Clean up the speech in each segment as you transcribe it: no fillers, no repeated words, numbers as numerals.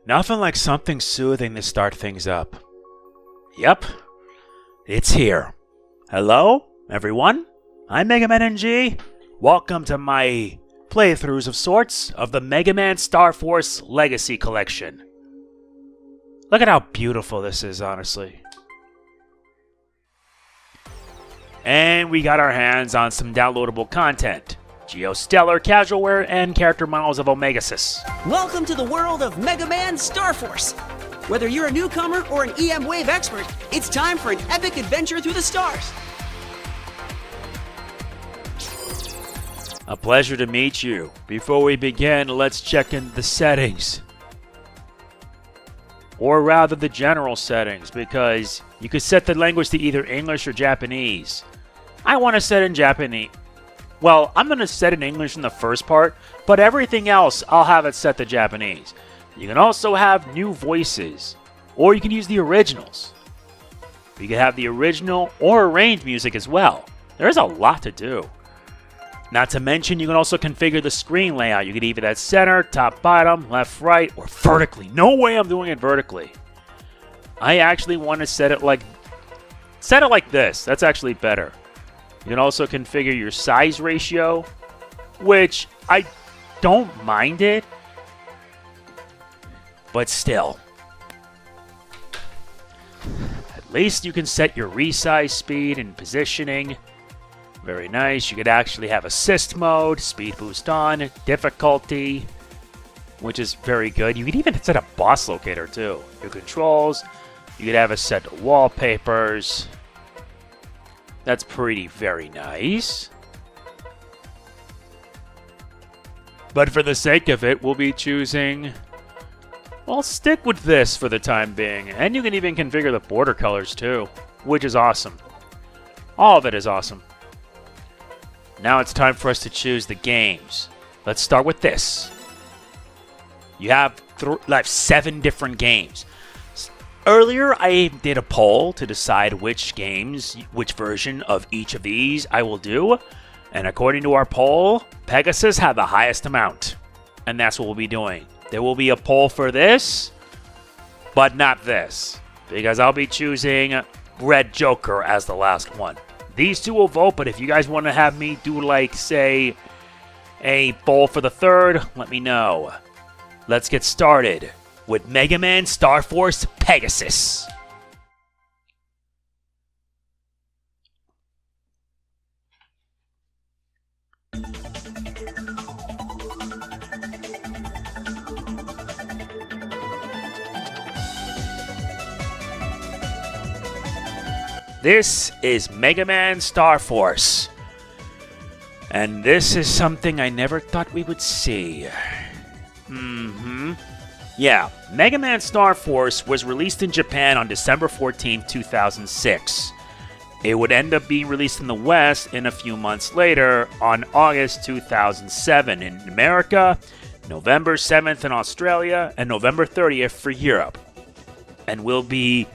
Nothing like something soothing to start things up. Yep, it's here. Hello, everyone. I'm MegamanNG. Welcome to my playthroughs of sorts of the Mega Man Starforce Legacy Collection. Look at how beautiful this is, honestly. And we got our hands on some downloadable content. Geo Stelar casualware and character models of Omega-Xis. Welcome to the world of Mega Man Starforce. Whether you're a newcomer or an EM Wave expert, it's time for an epic adventure through the stars. A pleasure to meet you. Before we begin, let's check in the settings. Or rather the general settings, because you could set the language to either English or Japanese. I want to set in Japanese. Well, I'm going to set in English in the first part, but everything else I'll have it set to Japanese. You can also have new voices, or you can use the originals. You can have the original or arranged music as well. There's a lot to do. Not to mention, you can also configure the screen layout. You can either that center, top, bottom, left, right, or vertically. No way I'm doing it vertically. I actually want to set it like this. That's actually better. You can also configure your size ratio, which I don't mind it, but still. At least you can set your resize speed and positioning. Very nice. You could actually have assist mode, speed boost on, difficulty, which is very good. You could even set a boss locator too. Your controls, you could have a set of wallpapers. That's very nice. But for the sake of it, we'll be choosing... I'll stick with this for the time being. And you can even configure the border colors too, which is awesome. All of it is awesome. Now it's time for us to choose the games. Let's start with this. You have 7 different games. Earlier, I did a poll to decide which version of each of these I will do. And according to our poll, Pegasus had the highest amount. And that's what we'll be doing. There will be a poll for this, but not this. Because I'll be choosing Red Joker as the last one. These two will vote, but if you guys want to have me do, like, say, a poll for the third, let me know. Let's get started with Mega Man Starforce Pegasus. This is Mega Man Starforce. And this is something I never thought we would see. Yeah, Mega Man Starforce was released in Japan on December 14, 2006. It would end up being released in the West in a few months later on August 2007 in America, November 7th in Australia, and November 30th for Europe. And we'll be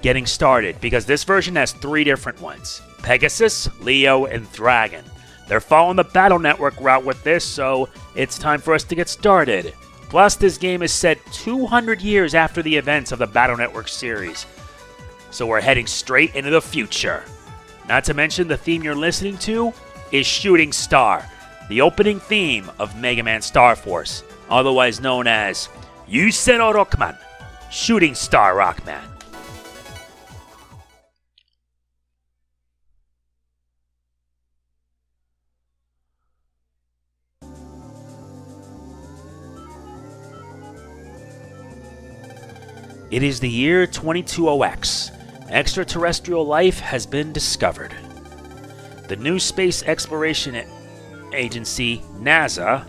getting started because this version has 3 different ones: Pegasus, Leo, and Dragon. They're following the Battle Network route with this, so it's time for us to get started. Plus, this game is set 200 years after the events of the Battle Network series. So we're heading straight into the future. Not to mention the theme you're listening to is Shooting Star, the opening theme of Mega Man Starforce, otherwise known as Ryuusei Rockman, Shooting Star Rockman. It is the year 2200X. Extraterrestrial life has been discovered. The new space exploration agency, NASA,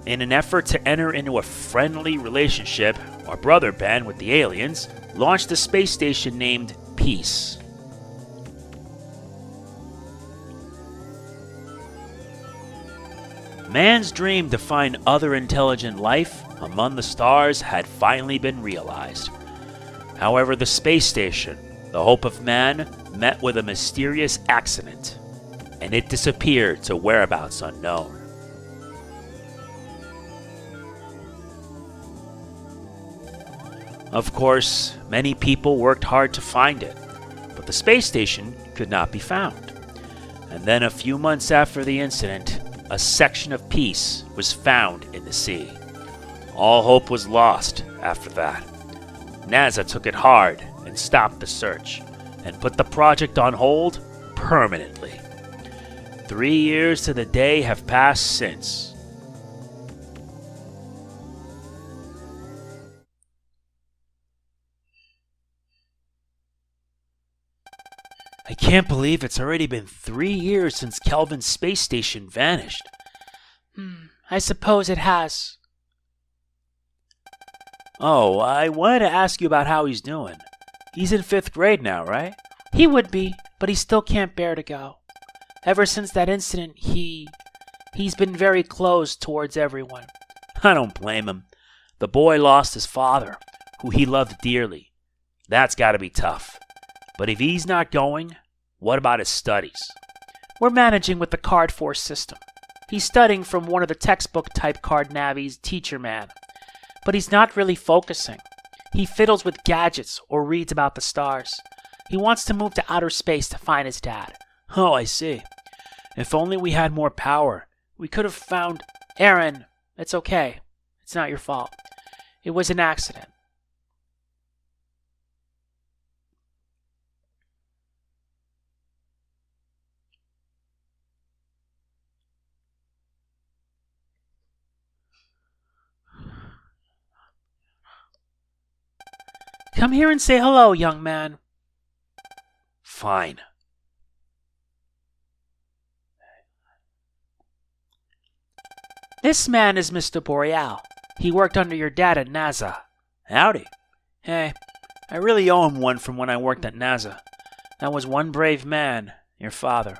in an effort to enter into a friendly relationship or brother band with the aliens, launched a space station named Peace. Man's dream to find other intelligent life among the stars had finally been realized. However, the space station, the hope of man, met with a mysterious accident, and it disappeared to whereabouts unknown. Of course, many people worked hard to find it, but the space station could not be found. And then a few months after the incident, a section of peace was found in the sea. All hope was lost after that. NASA took it hard and stopped the search, and put the project on hold permanently. 3 years to the day have passed since. I can't believe it's already been 3 years since Kelvin's space station vanished. I suppose it has. Oh, I wanted to ask you about how he's doing. He's in 5th grade now, right? He would be, but he still can't bear to go. Ever since that incident, he's been very closed towards everyone. I don't blame him. The boy lost his father, who he loved dearly. That's gotta be tough. But if he's not going, what about his studies? We're managing with the card force system. He's studying from one of the textbook type card navies, Teacher Man. But he's not really focusing. He fiddles with gadgets or reads about the stars. He wants to move to outer space to find his dad. Oh, I see. If only we had more power, we could have found... Aaron, it's okay. It's not your fault. It was an accident. Come here and say hello, young man. Fine. This man is Mr. Boreal. He worked under your dad at NASA. Howdy. Hey, I really owe him one from when I worked at NASA. That was one brave man, your father.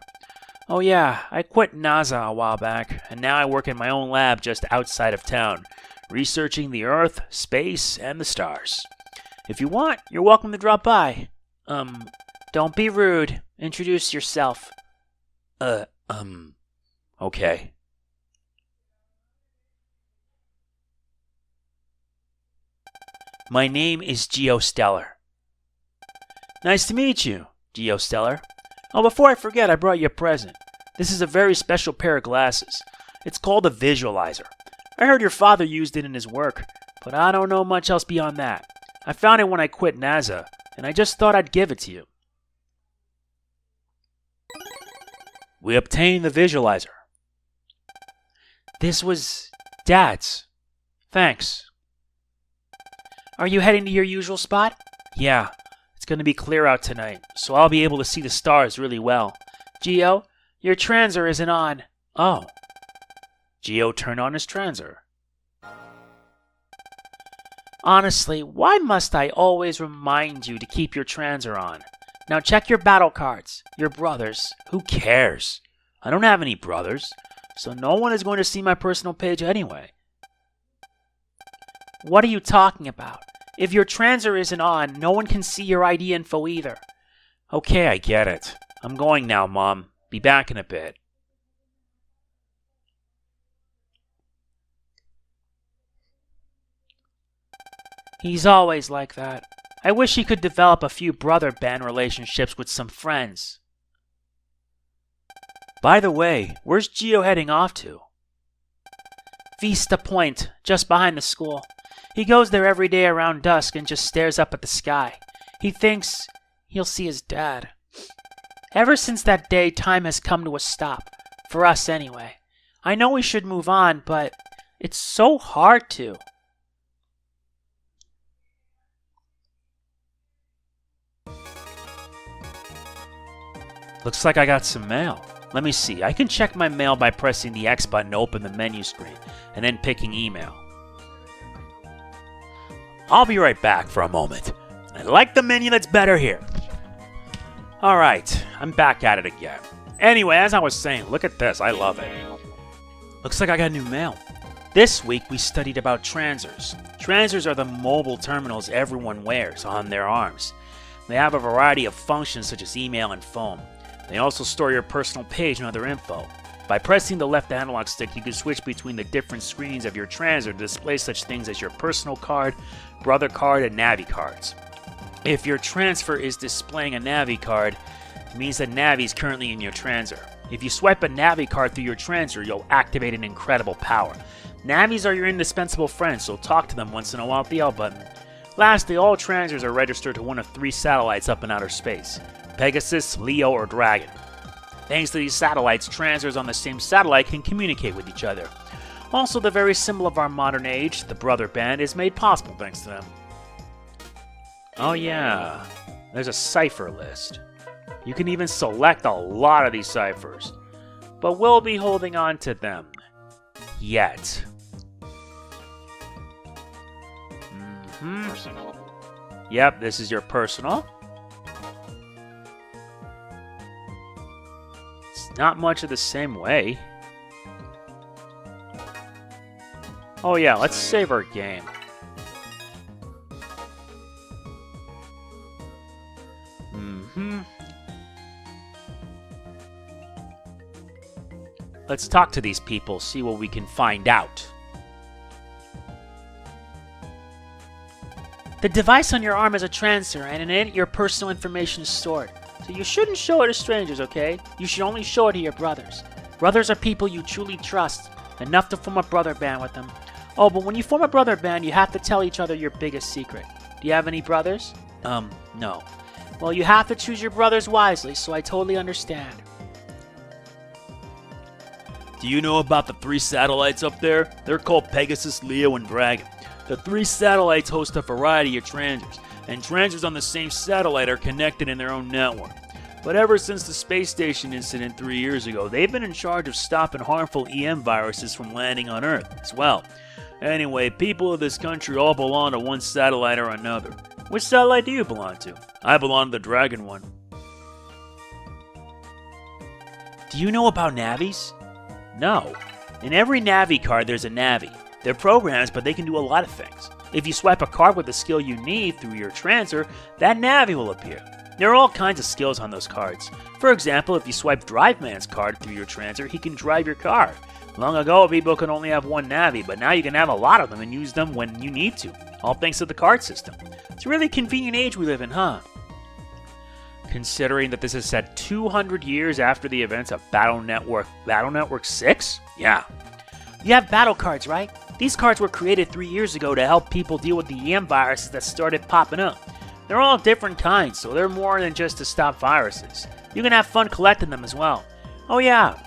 Oh yeah, I quit NASA a while back, and now I work in my own lab just outside of town, researching the Earth, space, and the stars. If you want, you're welcome to drop by. Don't be rude. Introduce yourself. Okay. My name is Geo Stelar. Nice to meet you, Geo Stelar. Oh, before I forget, I brought you a present. This is a very special pair of glasses. It's called a visualizer. I heard your father used it in his work, but I don't know much else beyond that. I found it when I quit NASA, and I just thought I'd give it to you. We obtained the visualizer. This was Dad's. Thanks. Are you heading to your usual spot? Yeah, it's going to be clear out tonight, so I'll be able to see the stars really well. Geo, your transer isn't on. Oh. Geo turned on his transer. Honestly, why must I always remind you to keep your transer on? Now check your battle cards. Your brothers. Who cares? I don't have any brothers, so no one is going to see my personal page anyway. What are you talking about? If your transer isn't on, no one can see your ID info either. Okay, I get it. I'm going now, Mom. Be back in a bit. He's always like that. I wish he could develop a few brother band relationships with some friends. By the way, where's Geo heading off to? Vista Point, just behind the school. He goes there every day around dusk and just stares up at the sky. He thinks he'll see his dad. Ever since that day, time has come to a stop. For us, anyway. I know we should move on, but it's so hard to. Looks like I got some mail. Let me see. I can check my mail by pressing the X button to open the menu screen, and then picking email. I'll be right back for a moment. I like the menu that's better here. Alright, I'm back at it again. Anyway, as I was saying, look at this. I love it. Looks like I got new mail. This week we studied about transers. Transers are the mobile terminals everyone wears on their arms. They have a variety of functions such as email and phone. They also store your personal page and other info. By pressing the left analog stick, you can switch between the different screens of your transit to display such things as your personal card, brother card, and Navi cards. If your transfer is displaying a Navi card, it means that Navi is currently in your transfer. If you swipe a Navi card through your transfer, you'll activate an incredible power. Navis are your indispensable friends, so talk to them once in a while with the L button. Lastly, all transfers are registered to one of 3 satellites up in outer space: Pegasus, Leo, or Dragon. Thanks to these satellites, transfers on the same satellite can communicate with each other. Also, the very symbol of our modern age, the Brother Band, is made possible thanks to them. Oh yeah, there's a cipher list. You can even select a lot of these ciphers, but we'll be holding on to them. Yet. Personal. Yep, this is your personal. It's not much of the same way. Oh yeah, let's save our game. Let's talk to these people, see what we can find out. The device on your arm is a transfer, and in it your personal information is stored. So you shouldn't show it to strangers, okay? You should only show it to your brothers. Brothers are people you truly trust, enough to form a brother band with them. Oh, but when you form a brother band, you have to tell each other your biggest secret. Do you have any brothers? No. Well, you have to choose your brothers wisely, so I totally understand. Do you know about the 3 satellites up there? They're called Pegasus, Leo, and Dragon. The 3 satellites host a variety of transfers, and transfers on the same satellite are connected in their own network. But ever since the space station incident 3 years ago, they've been in charge of stopping harmful EM viruses from landing on Earth as well. Anyway, people of this country all belong to one satellite or another. Which satellite do you belong to? I belong to the Dragon one. Do you know about Navis? No. In every Navi card, there's a Navi. They're programs, but they can do a lot of things. If you swipe a card with the skill you need through your transfer, that Navi will appear. There are all kinds of skills on those cards. For example, if you swipe Drive Man's card through your transfer, he can drive your car. Long ago, people could only have one Navi, but now you can have a lot of them and use them when you need to, all thanks to the card system. It's a really convenient age we live in, huh? Considering that this is set 200 years after the events of Battle Network 6? Yeah. You have battle cards, right? These cards were created 3 years ago to help people deal with the EM viruses that started popping up. They're all different kinds, so they're more than just to stop viruses. You can have fun collecting them as well. Oh yeah,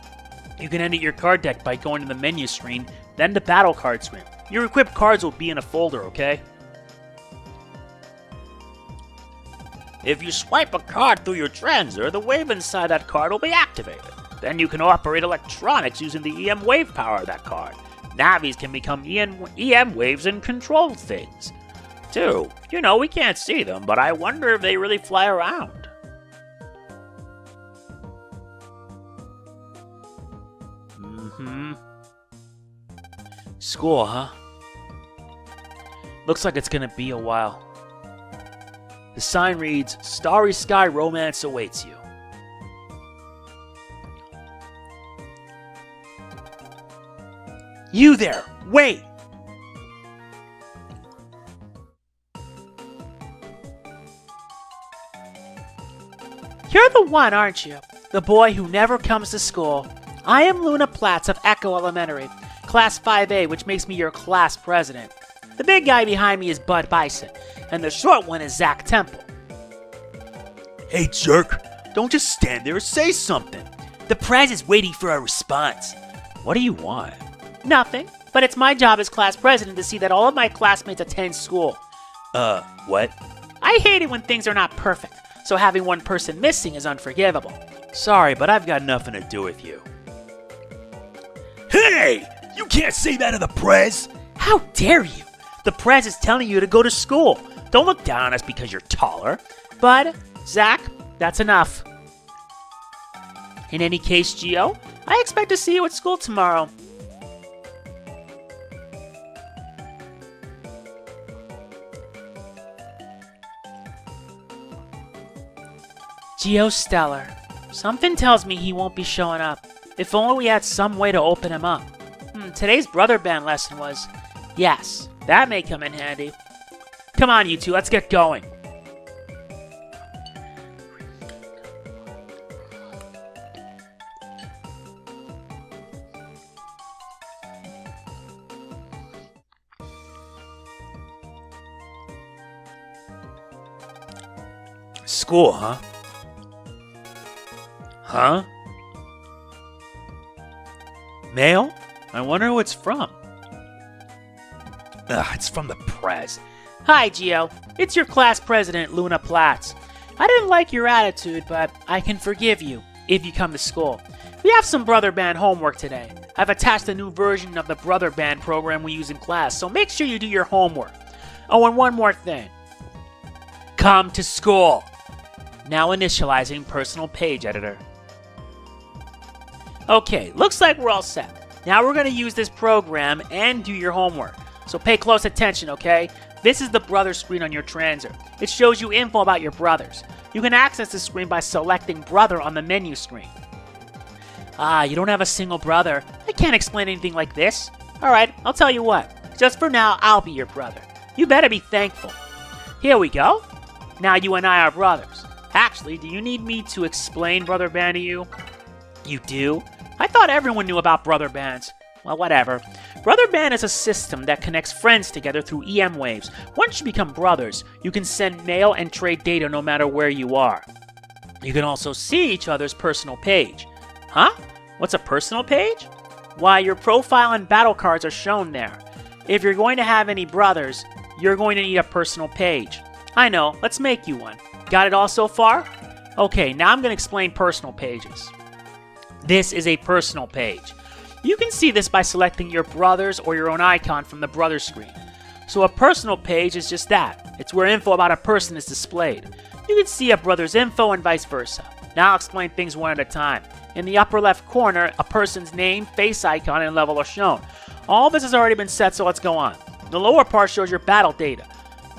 you can edit your card deck by going to the menu screen, then the battle card screen. Your equipped cards will be in a folder, okay? If you swipe a card through your transfer, the wave inside that card will be activated. Then you can operate electronics using the EM wave power of that card. Navis can become EM waves and control things. Too. You know, we can't see them, but I wonder if they really fly around. School, huh? Looks like it's gonna be a while. The sign reads, Starry Sky Romance awaits you. You there! Wait! You're the one, aren't you? The boy who never comes to school. I am Luna Platts of Echo Elementary, Class 5A, which makes me your class president. The big guy behind me is Bud Bison, and the short one is Zach Temple. Hey, jerk! Don't just stand there, say something! The prez is waiting for a response. What do you want? Nothing, but it's my job as class president to see that all of my classmates attend school. What? I hate it when things are not perfect, so having one person missing is unforgivable. Sorry, but I've got nothing to do with you. Hey! You can't say that to the prez! How dare you! The prez is telling you to go to school. Don't look down on us because you're taller. Bud, Zach, that's enough. In any case, Geo, I expect to see you at school tomorrow. Geo Stelar. Something tells me he won't be showing up. If only we had some way to open him up. Today's brother band lesson was... Yes, that may come in handy. Come on, you two, let's get going. School, huh? Huh? Mail? I wonder who it's from. Ugh, it's from the prez. Hi, Geo. It's your class president, Luna Platts. I didn't like your attitude, but I can forgive you if you come to school. We have some Brother Band homework today. I've attached a new version of the Brother Band program we use in class, so make sure you do your homework. Oh, and one more thing. Come to school. Now initializing personal page editor. Okay, looks like we're all set. Now we're going to use this program and do your homework. So pay close attention, okay? This is the brother screen on your transit. It shows you info about your brothers. You can access this screen by selecting brother on the menu screen. Ah, you don't have a single brother. I can't explain anything like this. Alright, I'll tell you what. Just for now, I'll be your brother. You better be thankful. Here we go. Now you and I are brothers. Actually, do you need me to explain Brother Band to you? You do? I thought everyone knew about Brother Bands. Well, whatever. Brother Band is a system that connects friends together through EM waves. Once you become brothers, you can send mail and trade data no matter where you are. You can also see each other's personal page. Huh? What's a personal page? Why, your profile and battle cards are shown there. If you're going to have any brothers, you're going to need a personal page. I know, let's make you one. Got it all so far? Okay, now I'm going to explain personal pages. This is a personal page. You can see this by selecting your brothers or your own icon from the brother screen. So a personal page is just that. It's where info about a person is displayed. You can see a brother's info and vice versa. Now I'll explain things one at a time. In the upper left corner, a person's name, face icon, and level are shown. All this has already been set, so let's go on. The lower part shows your battle data.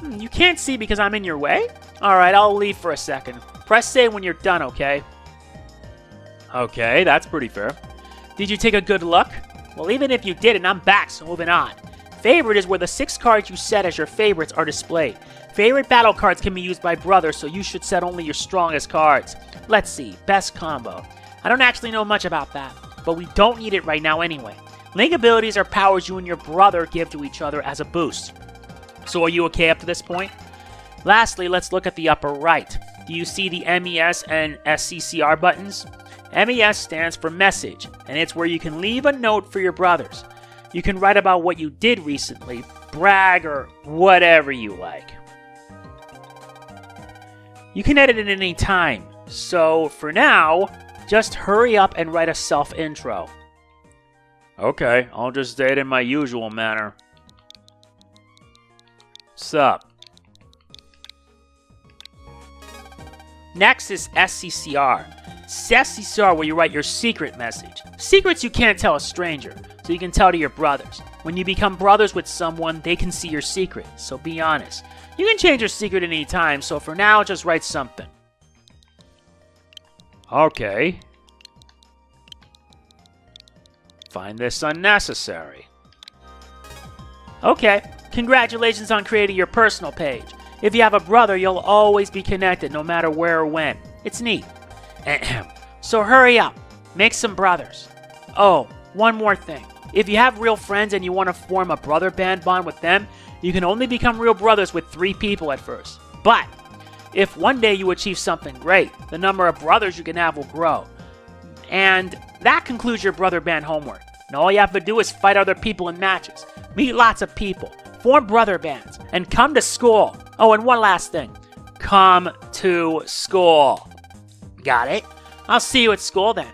You can't see because I'm in your way? Alright, I'll leave for a second. Press save when you're done, okay? Okay, that's pretty fair. Did you take a good look? Well, even if you didn't, I'm back, so moving on. Favorite is where the 6 cards you set as your favorites are displayed. Favorite battle cards can be used by brothers, so you should set only your strongest cards. Let's see, best combo. I don't actually know much about that, but we don't need it right now anyway. Link abilities are powers you and your brother give to each other as a boost. So are you okay up to this point? Lastly, let's look at the upper right. Do you see the MES and SCCR buttons? MES stands for message, and it's where you can leave a note for your brothers. You can write about what you did recently, brag, or whatever you like. You can edit it at any time, so for now, just hurry up and write a self-intro. Okay, I'll just say it in my usual manner. Sup? Next is SCCR. It's SCCR where you write your secret message. Secrets you can't tell a stranger, so you can tell to your brothers. When you become brothers with someone, they can see your secret, so be honest. You can change your secret at any time, so for now, just write something. Okay. Find this unnecessary. Okay, congratulations on creating your personal page. If you have a brother, you'll always be connected no matter where or when. It's neat. So hurry up. Make some brothers. Oh, one more thing. If you have real friends and you want to form a brother band bond with them, you can only become real brothers with 3 people at first. But if one day you achieve something great, the number of brothers you can have will grow. And that concludes your brother band homework. Now all you have to do is fight other people in matches, meet lots of people, form brother bands, and come to school. Oh, and one last thing. Come to school. Got it? I'll see you at school then.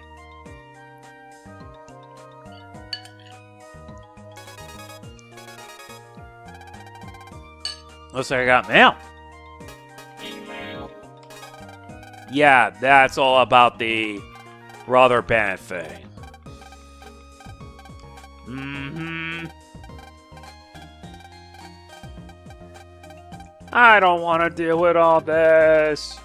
Looks like I got mail. Yeah, that's all about the brother band thing. I don't want to deal with all this.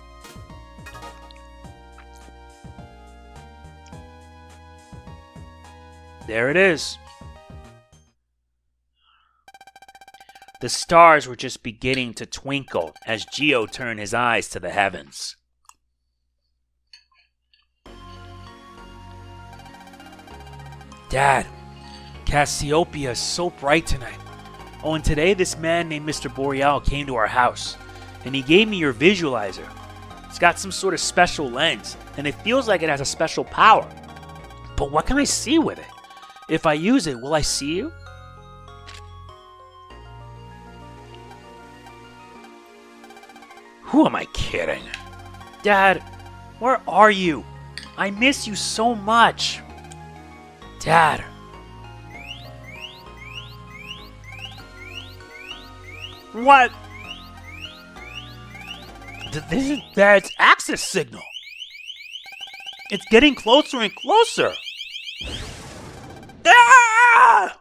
There it is. The stars were just beginning to twinkle as Geo turned his eyes to the heavens. Dad, Cassiopeia is so bright tonight. Oh, and today this man named Mr. Boreal came to our house, and he gave me your visualizer. It's got some sort of special lens, and it feels like it has a special power. But what can I see with it? If I use it, will I see you? Who am I kidding? Dad, where are you? I miss you so much. Dad. What? This is Dad's access signal. It's getting closer and closer. Ah!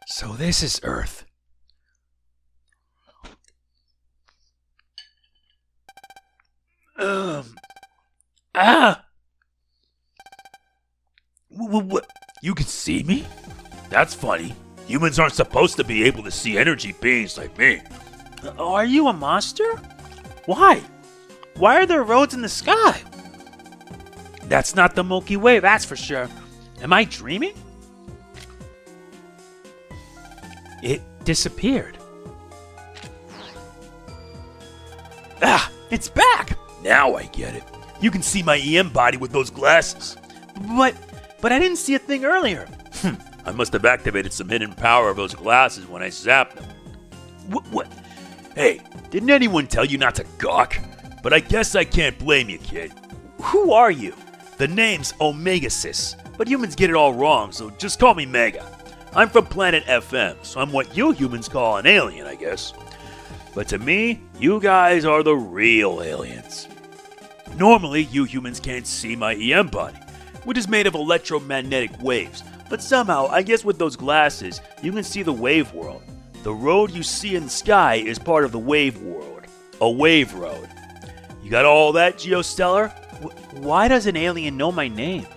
So this is Earth. What? You can see me? That's funny. Humans aren't supposed to be able to see energy beings like me. Are you a monster? Why? Why are there roads in the sky? That's not the Milky Way, that's for sure. Am I dreaming? It disappeared. Ah, it's back! Now I get it. You can see my EM body with those glasses. But I didn't see a thing earlier. I must have activated some hidden power of those glasses when I zapped them. What? Hey, didn't anyone tell you not to gawk? But I guess I can't blame you, kid. Who are you? The name's Omega-Xis, but humans get it all wrong, so just call me Mega. I'm from planet FM, so I'm what you humans call an alien, I guess. But to me, you guys are the real aliens. Normally, you humans can't see my EM body, which is made of electromagnetic waves. But somehow, I guess with those glasses, you can see the wave world. The road you see in the sky is part of the wave world. A wave road. You got all that, Geo Stelar? Why does an alien know my name?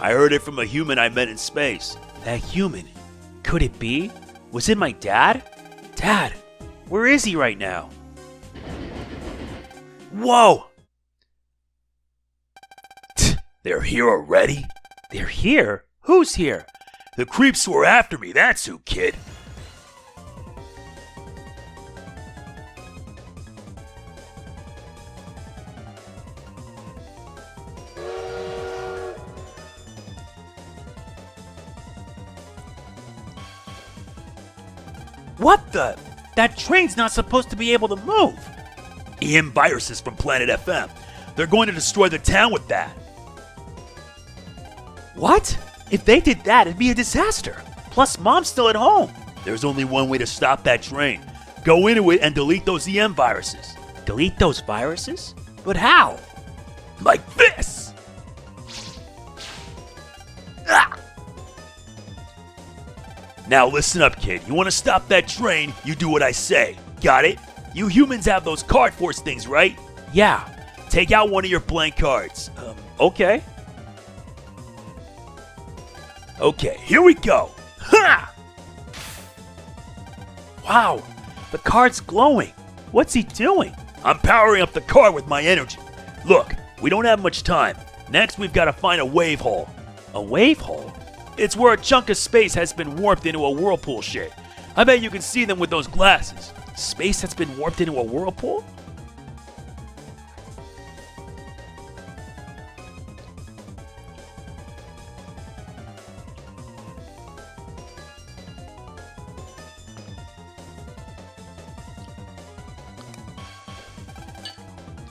I heard it from a human I met in space. That human? Could it be? Was it my dad? Dad, where is he right now? Whoa! They're here already? They're here? Who's here? The creeps who are after me, that's who, kid. What the? That train's not supposed to be able to move. EM viruses from Planet FM. They're going to destroy the town with that. What? If they did that, it'd be a disaster. Plus, Mom's still at home. There's only one way to stop that train. Go into it and delete those EM viruses. Delete those viruses? But how? Like this! Ah! Now listen up, kid. You want to stop that train, you do what I say. Got it? You humans have those card force things, right? Yeah. Take out one of your blank cards. Okay. Okay, here we go. Ha! Wow, the card's glowing. What's he doing? I'm powering up the card with my energy. Look, we don't have much time. Next, we've got to find a wave hole. A wave hole? It's where a chunk of space has been warped into a whirlpool shape. I bet you can see them with those glasses. Space that's been warped into a whirlpool?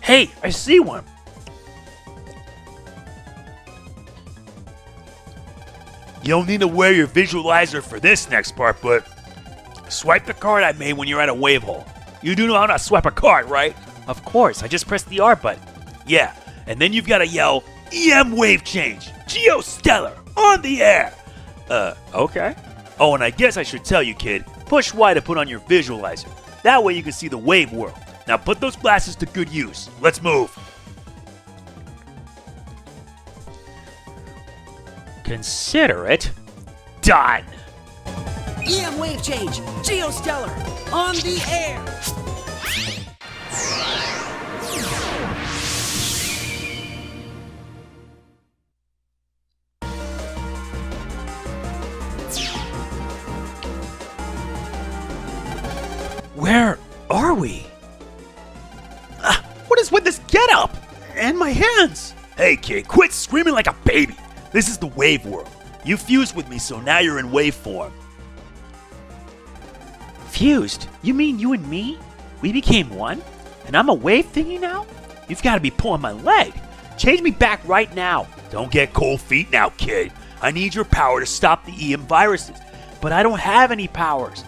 Hey, I see one. You'll need to wear your visualizer for this next part, but swipe the card I made when you're at a wave hole. You do know how to swipe a card, right? Of course, I just pressed the R button. Yeah, and then you've got to yell, EM wave change, Geo Stelar, on the air. Okay. Oh, and I guess I should tell you, kid, push Y to put on your visualizer. That way you can see the wave world. Now put those glasses to good use. Let's move. Consider it done. EM wave change, Geo Stelar, on the air. Where are we? What is with this getup? And my hands? Hey kid, quit screaming like a baby. This is the wave world. You fused with me, so now you're in wave form. Fused? You mean you and me? We became one? And I'm a wave thingy now? You've got to be pulling my leg. Change me back right now. Don't get cold feet now, kid. I need your power to stop the EM viruses. But I don't have any powers.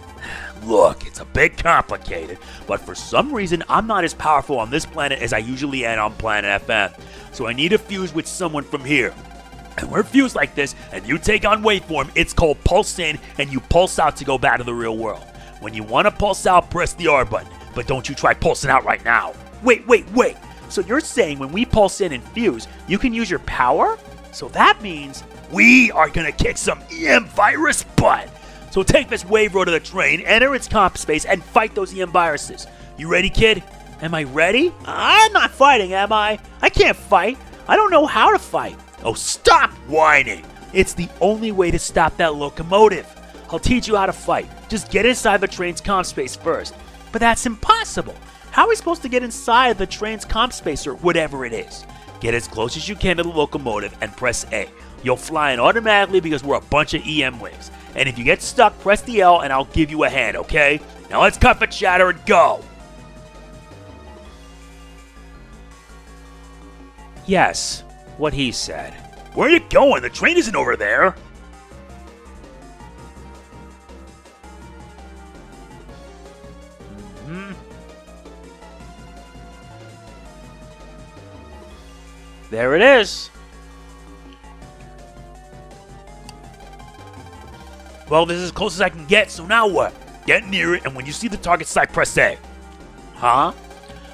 Look, it's a bit complicated, but for some reason I'm not as powerful on this planet as I usually am on planet FM. So I need to fuse with someone from here. And we're fused like this, and you take on waveform, it's called pulse in, and you pulse out to go back to the real world. When you want to pulse out, press the R button, but don't you try pulsing out right now. Wait. So you're saying when we pulse in and fuse, you can use your power? So that means we are gonna kick some EM virus butt. So take this wave road to the train, enter its comp space, and fight those EM viruses. You ready, kid? Am I ready? I'm not fighting, am I? I can't fight. I don't know how to fight. Oh, stop whining. It's the only way to stop that locomotive. I'll teach you how to fight. Just get inside the train's comp space first. But that's impossible. How are we supposed to get inside the train's comp space or whatever it is? Get as close as you can to the locomotive and press A. You'll fly in automatically because we're a bunch of EM waves. And if you get stuck, press the L and I'll give you a hand, okay? Now let's cut the chatter and go! Yes, what he said. Where are you going? The train isn't over there. There it is. Well, this is as close as I can get, so now what? Get near it, and when you see the target site, press A. Huh?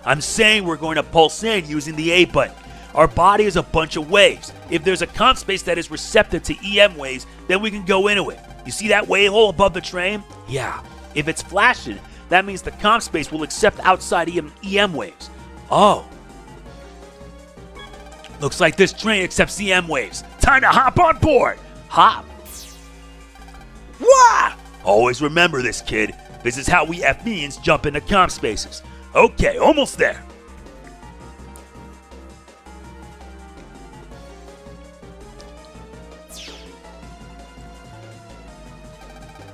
I'm saying we're going to pulse in using the A button. Our body is a bunch of waves. If there's a comp space that is receptive to EM waves, then we can go into it. You see that wave hole above the train? Yeah. If it's flashing, that means the comp space will accept outside EM waves. Oh. Looks like this train accepts EM waves. Time to hop on board. Hop? Wah! Always remember this, kid. This is how we FMians jump into comp spaces. Okay, almost there.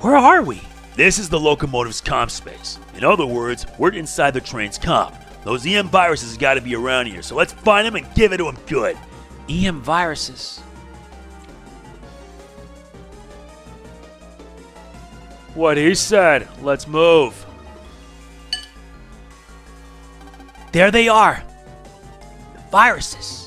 Where are we? This is the locomotive's comp space. In other words, we're inside the train's comp. Those EM viruses got to be around here, so let's find them and give it to them good. EM viruses. What he said. Let's move. There they are. The viruses.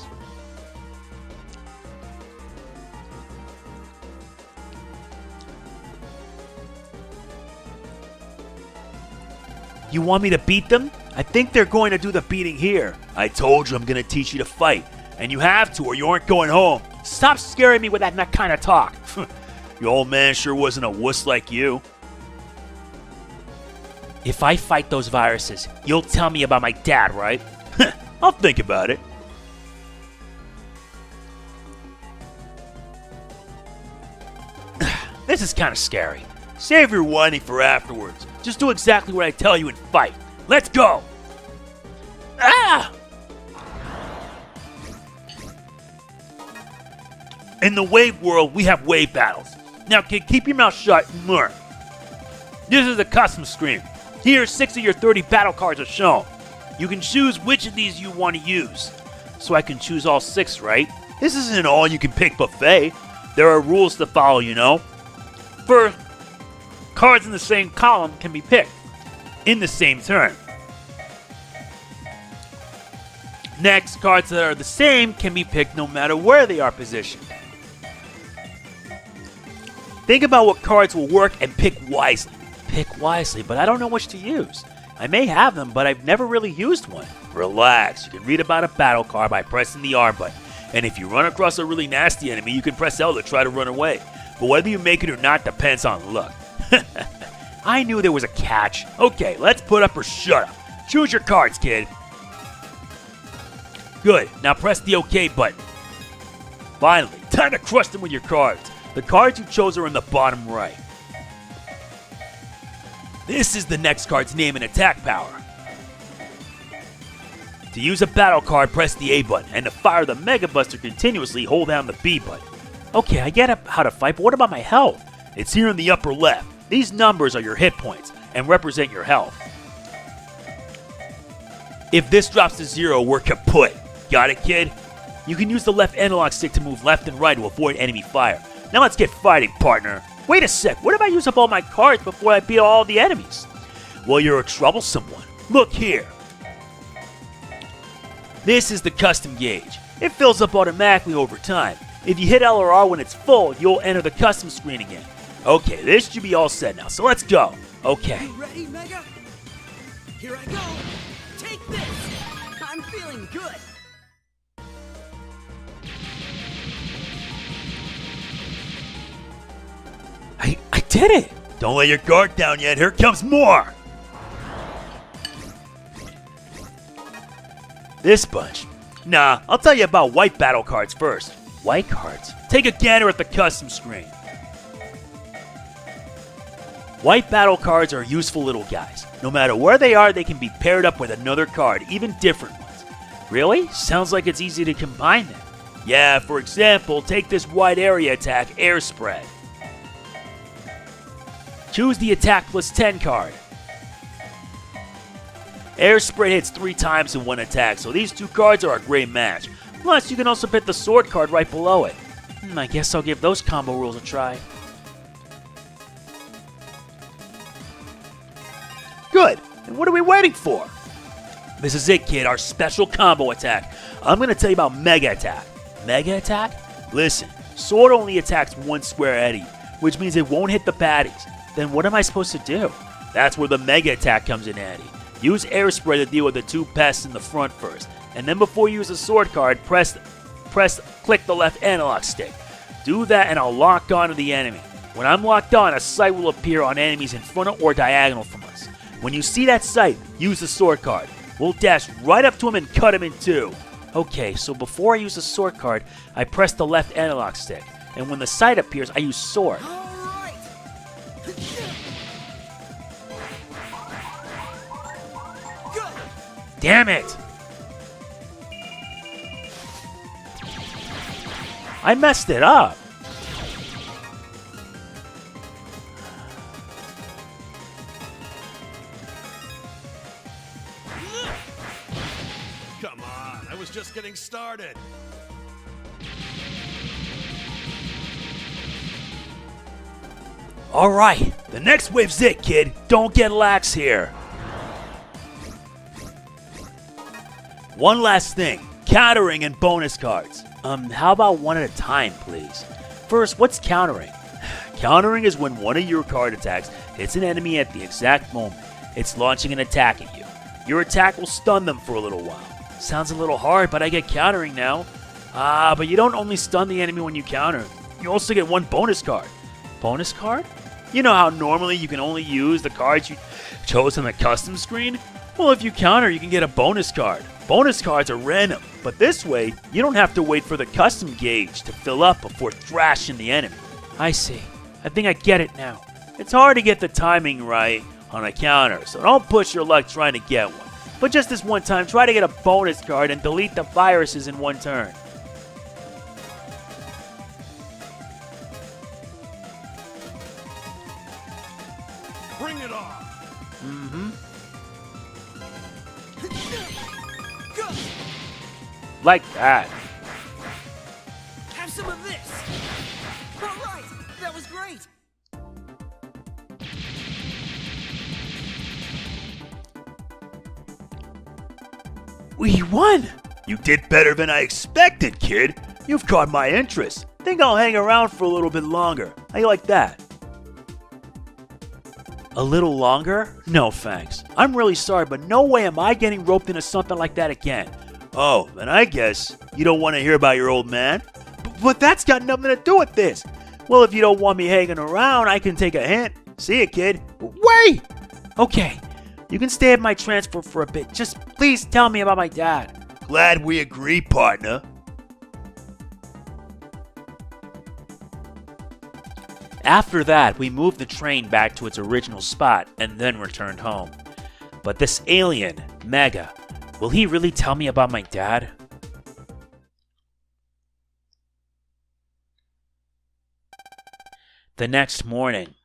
You want me to beat them? I think they're going to do the beating here. I told you I'm going to teach you to fight. And you have to or you aren't going home. Stop scaring me with that kind of talk. Your old man sure wasn't a wuss like you. If I fight those viruses, you'll tell me about my dad, right? I'll think about it. This is kind of scary. Save your whining for afterwards. Just do exactly what I tell you and fight. Let's go! Ah! In the wave world, we have wave battles. Now, kid, keep your mouth shut and learn. This is a custom screen. Here, 6 of your 30 battle cards are shown. You can choose which of these you want to use. So I can choose all 6, right? This isn't an all-you-can-pick buffet. There are rules to follow, you know. First, cards in the same column can be picked in the same turn. Next, cards that are the same can be picked no matter where they are positioned. Think about what cards will work and pick wisely. Pick wisely, but I don't know which to use. I may have them, but I've never really used one. Relax, you can read about a battle card by pressing the R button. And if you run across a really nasty enemy, you can press L to try to run away. But whether you make it or not depends on luck. I knew there was a catch. Okay, let's put up or shut up. Choose your cards, kid. Good, now press the OK button. Finally, time to crush them with your cards. The cards you chose are in the bottom right. This is the next card's name and attack power. To use a battle card, press the A button, and to fire the Mega Buster continuously, hold down the B button. Okay, I get how to fight, but what about my health? It's here in the upper left. These numbers are your hit points and represent your health. If this drops to 0, we're kaput. Got it, kid? You can use the left analog stick to move left and right to avoid enemy fire. Now let's get fighting, partner. Wait a sec, what if I use up all my cards before I beat all the enemies? Well, you're a troublesome one. Look here. This is the custom gauge. It fills up automatically over time. If you hit L or R when it's full, you'll enter the custom screen again. Okay, this should be all set now, so let's go. Okay. You ready, Mega? Here I go. Take this. I'm feeling good. I did it! Don't let your guard down yet, here comes more! This bunch. Nah, I'll tell you about white battle cards first. White cards? Take a gander at the custom screen. White battle cards are useful little guys. No matter where they are, they can be paired up with another card, even different ones. Really? Sounds like it's easy to combine them. Yeah, for example, take this wide area attack, Air Spread. Choose the attack plus 10 card. Air Spread hits 3 times in one attack, so these two cards are a great match. Plus, you can also pick the sword card right below it. I guess I'll give those combo rules a try. Good. And what are we waiting for? This is it, kid, our special combo attack. I'm going to tell you about Mega Attack. Mega Attack? Listen, sword only attacks one square ahead of you, which means it won't hit the baddies. Then what am I supposed to do? That's where the Mega Attack comes in handy. Use Air Spread to deal with the 2 pests in the front first, and then before you use a sword card, click the left analog stick. Do that and I'll lock on to the enemy. When I'm locked on, a sight will appear on enemies in front or diagonal from us. When you see that sight, use the sword card. We'll dash right up to him and cut him in 2. Okay, so before I use the sword card, I press the left analog stick, and when the sight appears, I use sword. All right. Good. Damn it! I messed it up. Come on, I was just getting started. Alright, the next wave's it, kid. Don't get lax here. One last thing, countering and bonus cards. How about one at a time, please? First, what's countering? Countering is when one of your card attacks hits an enemy at the exact moment it's launching an attack at you. Your attack will stun them for a little while. Sounds a little hard, but I get countering now. But you don't only stun the enemy when you counter. You also get one bonus card. Bonus card? You know how normally you can only use the cards you chose on the custom screen? Well, if you counter, you can get a bonus card. Bonus cards are random, but this way, you don't have to wait for the custom gauge to fill up before thrashing the enemy. I see. I think I get it now. It's hard to get the timing right on a counter, so don't push your luck trying to get one. But just this one time, try to get a bonus card and delete the viruses in one turn. Bring it on. Like that. Have some of this. All right. That was great. We won! You did better than I expected, kid. You've caught my interest. Think I'll hang around for a little bit longer. How you like that? A little longer? No thanks. I'm really sorry, but no way am I getting roped into something like that again. Oh, then I guess you don't want to hear about your old man? But that's got nothing to do with this. Well, if you don't want me hanging around, I can take a hint. See ya, kid. Wait! Okay, you can stay at my transport for a bit. Just please tell me about my dad. Glad we agree, partner. After that, we moved the train back to its original spot and then returned home. But this alien, Mega, will he really tell me about my dad? The next morning.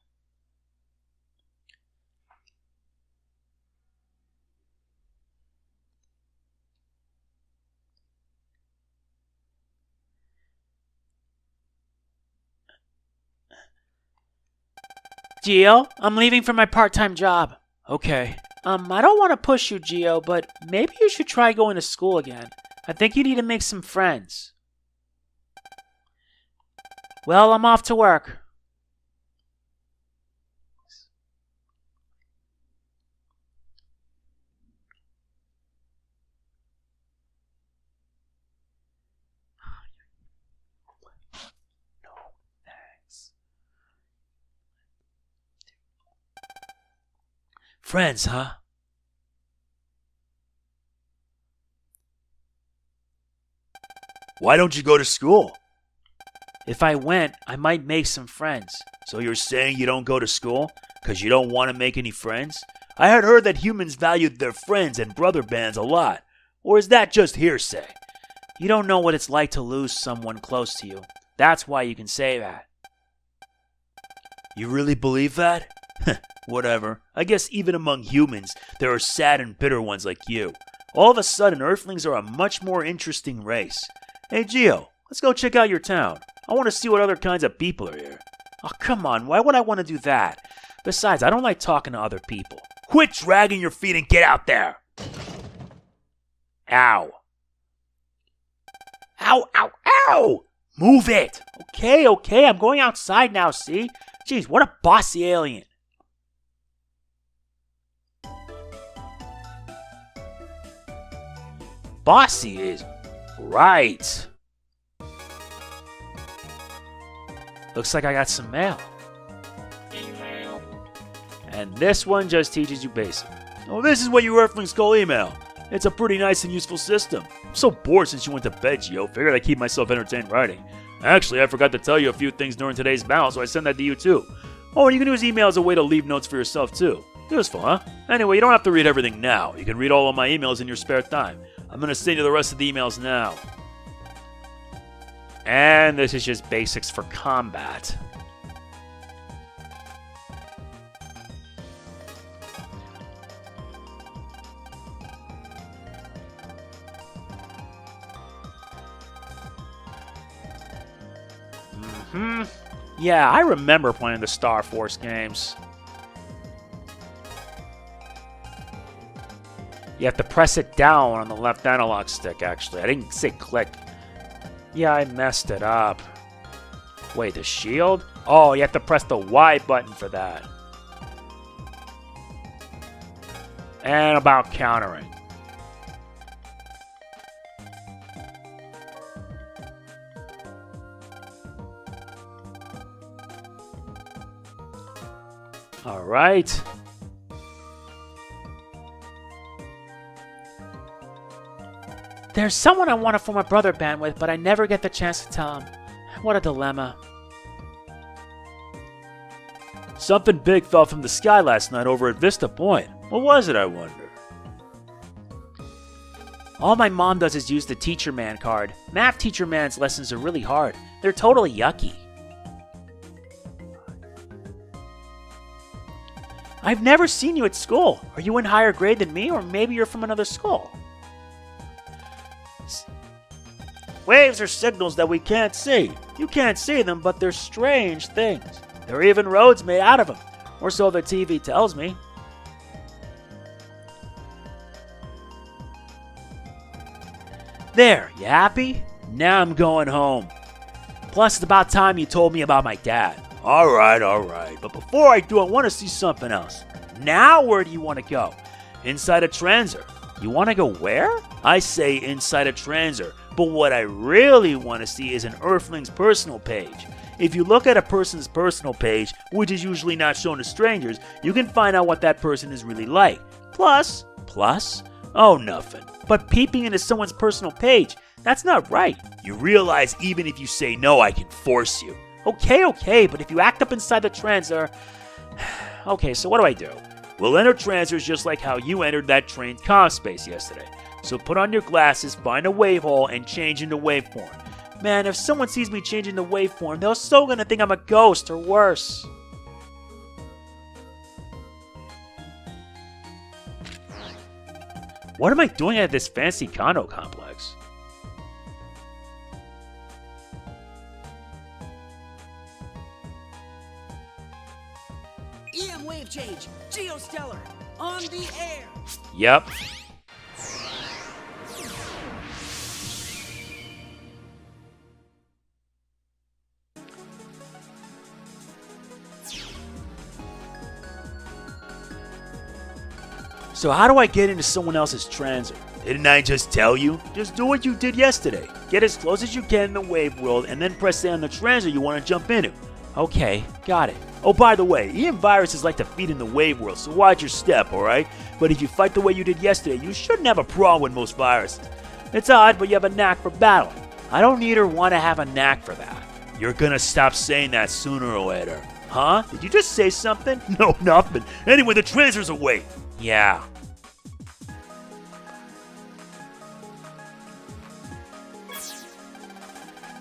Geo, I'm leaving for my part-time job. Okay. I don't want to push you, Geo, but maybe you should try going to school again. I think you need to make some friends. Well, I'm off to work. Friends, huh? Why don't you go to school? If I went, I might make some friends. So you're saying you don't go to school because you don't want to make any friends? I had heard that humans valued their friends and brother bands a lot. Or is that just hearsay? You don't know what it's like to lose someone close to you. That's why you can say that. You really believe that? Whatever. I guess even among humans, there are sad and bitter ones like you. All of a sudden, Earthlings are a much more interesting race. Hey, Geo, let's go check out your town. I want to see what other kinds of people are here. Oh, come on. Why would I want to do that? Besides, I don't like talking to other people. Quit dragging your feet and get out there! Ow. Ow, ow, ow! Move it! Okay, I'm going outside now, see? Jeez, what a bossy alien. Bossy is right. Looks like I got some mail. And this one just teaches you basic. Oh, this is what you Earthlings call email. It's a pretty nice and useful system. I'm so bored since you went to bed, Geo. Figured I'd keep myself entertained writing. Actually, I forgot to tell you a few things during today's battle, so I sent that to you too. Oh, and you can use email as a way to leave notes for yourself too. Useful, huh? Anyway, you don't have to read everything now. You can read all of my emails in your spare time. I'm going to send you the rest of the emails now. And this is just basics for combat. Yeah, I remember playing the Starforce games. You have to press it down on the left analog stick, actually. I didn't say click. Yeah, I messed it up. Wait, the shield? Oh, you have to press the Y button for that. And about countering. All right. There's someone I want to form a brother band with, but I never get the chance to tell him. What a dilemma. Something big fell from the sky last night over at Vista Point. What was it, I wonder? All my mom does is use the Teacher Man card. Math Teacher Man's lessons are really hard. They're totally yucky. I've never seen you at school. Are you in higher grade than me, or maybe you're from another school? Waves are signals that we can't see. You can't see them, but they're strange things. There are even roads made out of them, or so the TV tells me. There, you happy? Now I'm going home. Plus, it's about time you told me about my dad. All right. But before I do, I want to see something else. Now, where do you want to go? Inside a transit. You want to go where? I say inside a transer, but what I really want to see is an Earthling's personal page. If you look at a person's personal page, which is usually not shown to strangers, you can find out what that person is really like. Plus? Oh, nothing. But peeping into someone's personal page, that's not right. You realize even if you say no, I can force you. Okay, but if you act up inside the transer... Okay, so what do I do? We'll enter transers just like how you entered that train's comm space yesterday. So put on your glasses, find a wave hole, and change into waveform. Man, if someone sees me changing the waveform, they're so gonna think I'm a ghost or worse. What am I doing at this fancy condo complex? EM wave change. Geo Stelar. On the air. Yep. So how do I get into someone else's transit? Didn't I just tell you? Just do what you did yesterday. Get as close as you can in the wave world and then press A on the transit you want to jump into. Okay, got it. Oh, by the way, EM viruses like to feed in the wave world, so watch your step, alright? But if you fight the way you did yesterday, you shouldn't have a problem with most viruses. It's odd, but you have a knack for battling. I don't need or want to have a knack for that. You're gonna stop saying that sooner or later. Huh? Did you just say something? No, nothing. Anyway, the transor's away. Yeah.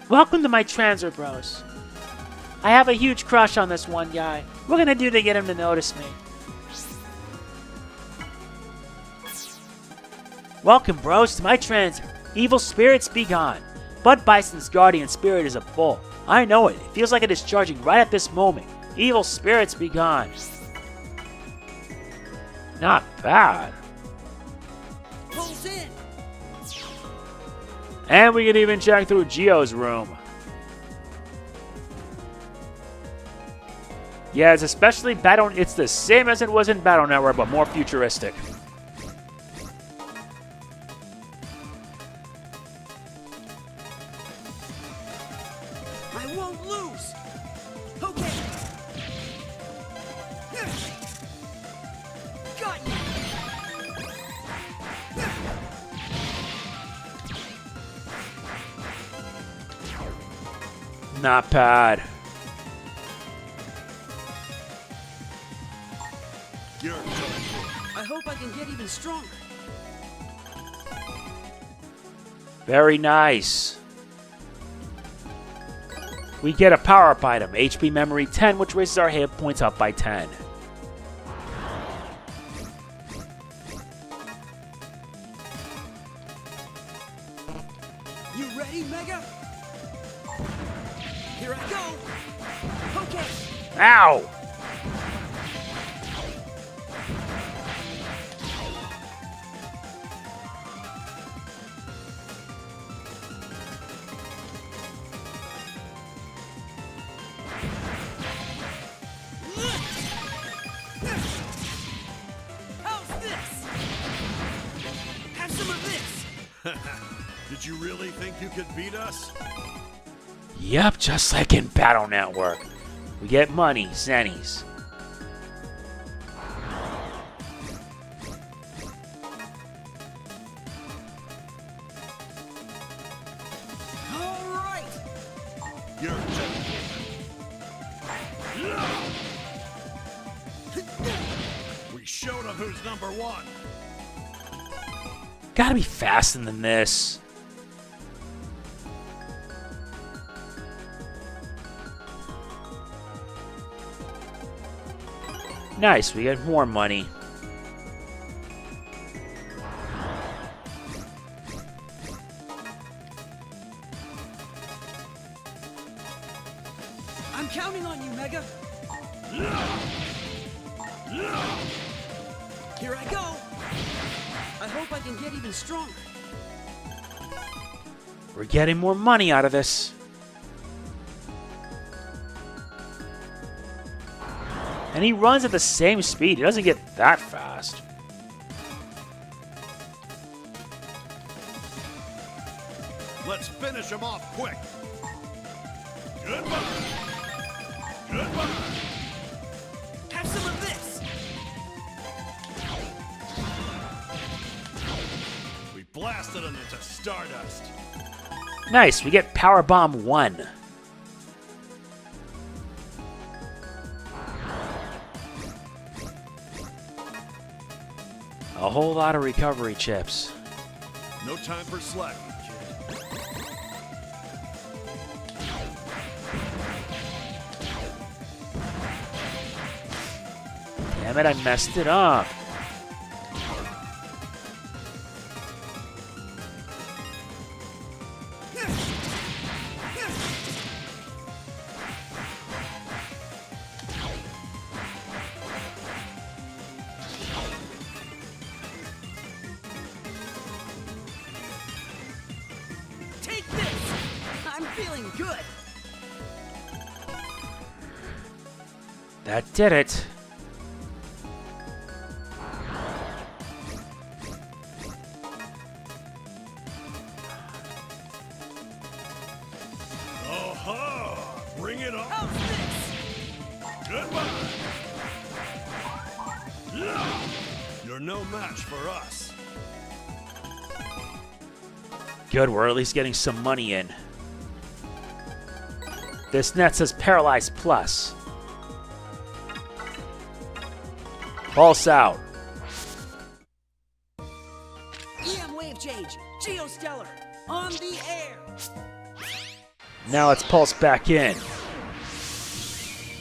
Welcome to my transer, bros. I have a huge crush on this one guy. What can I do to get him to notice me? Welcome, bros, to my transer. Evil spirits be gone. Bud Bison's guardian spirit is a bull. I know it. It feels like it is charging right at this moment. Evil spirits be gone. Not bad. Pulls in. And we can even check through Geo's room. Yeah, it's especially Battle. It's the same as it was in Battle Network, but more futuristic. I won't lose. Okay. Got you. Not bad. Your turn. I hope I can get even stronger. Very nice. We get a power-up item, HP Memory 10, which raises our hit points up by 10. You ready, Mega? Here I go. Okay. Ow! How's this? Have some of this. Did you really think you could beat us? Yep, just like in Battle Network. We get money, zennies. All right. Your turn. We showed them who's number one. Gotta be faster than this. Nice, we get more money. I'm counting on you, Mega. Here I go. I hope I can get even stronger. We're getting more money out of this. And he runs at the same speed. He doesn't get that fast. Let's finish him off quick. Goodbye. Goodbye. Have some of this. We blasted him into stardust. Nice, we get Power Bomb 1. A whole lot of recovery chips. No time for slacking, kid. Damn it, I messed it up. Take this. I'm feeling good. That did it. Oh-ho! Bring it on. How's this? Goodbye. You're no match for us. Good, we're at least getting some money in. This net says Paralyzed Plus. Pulse out. EM wave change. Geo Stelar. On the air. Now let's pulse back in.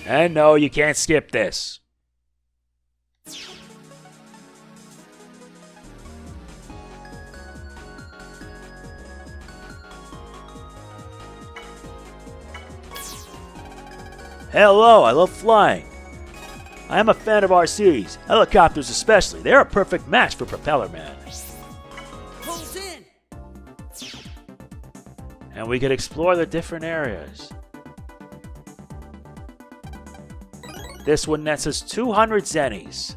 And no, you can't skip this. Hello, I love flying. I am a fan of RCs, helicopters especially. They're a perfect match for Propeller Man. Pulse in. And we could explore the different areas. This one nets us 200 zennies.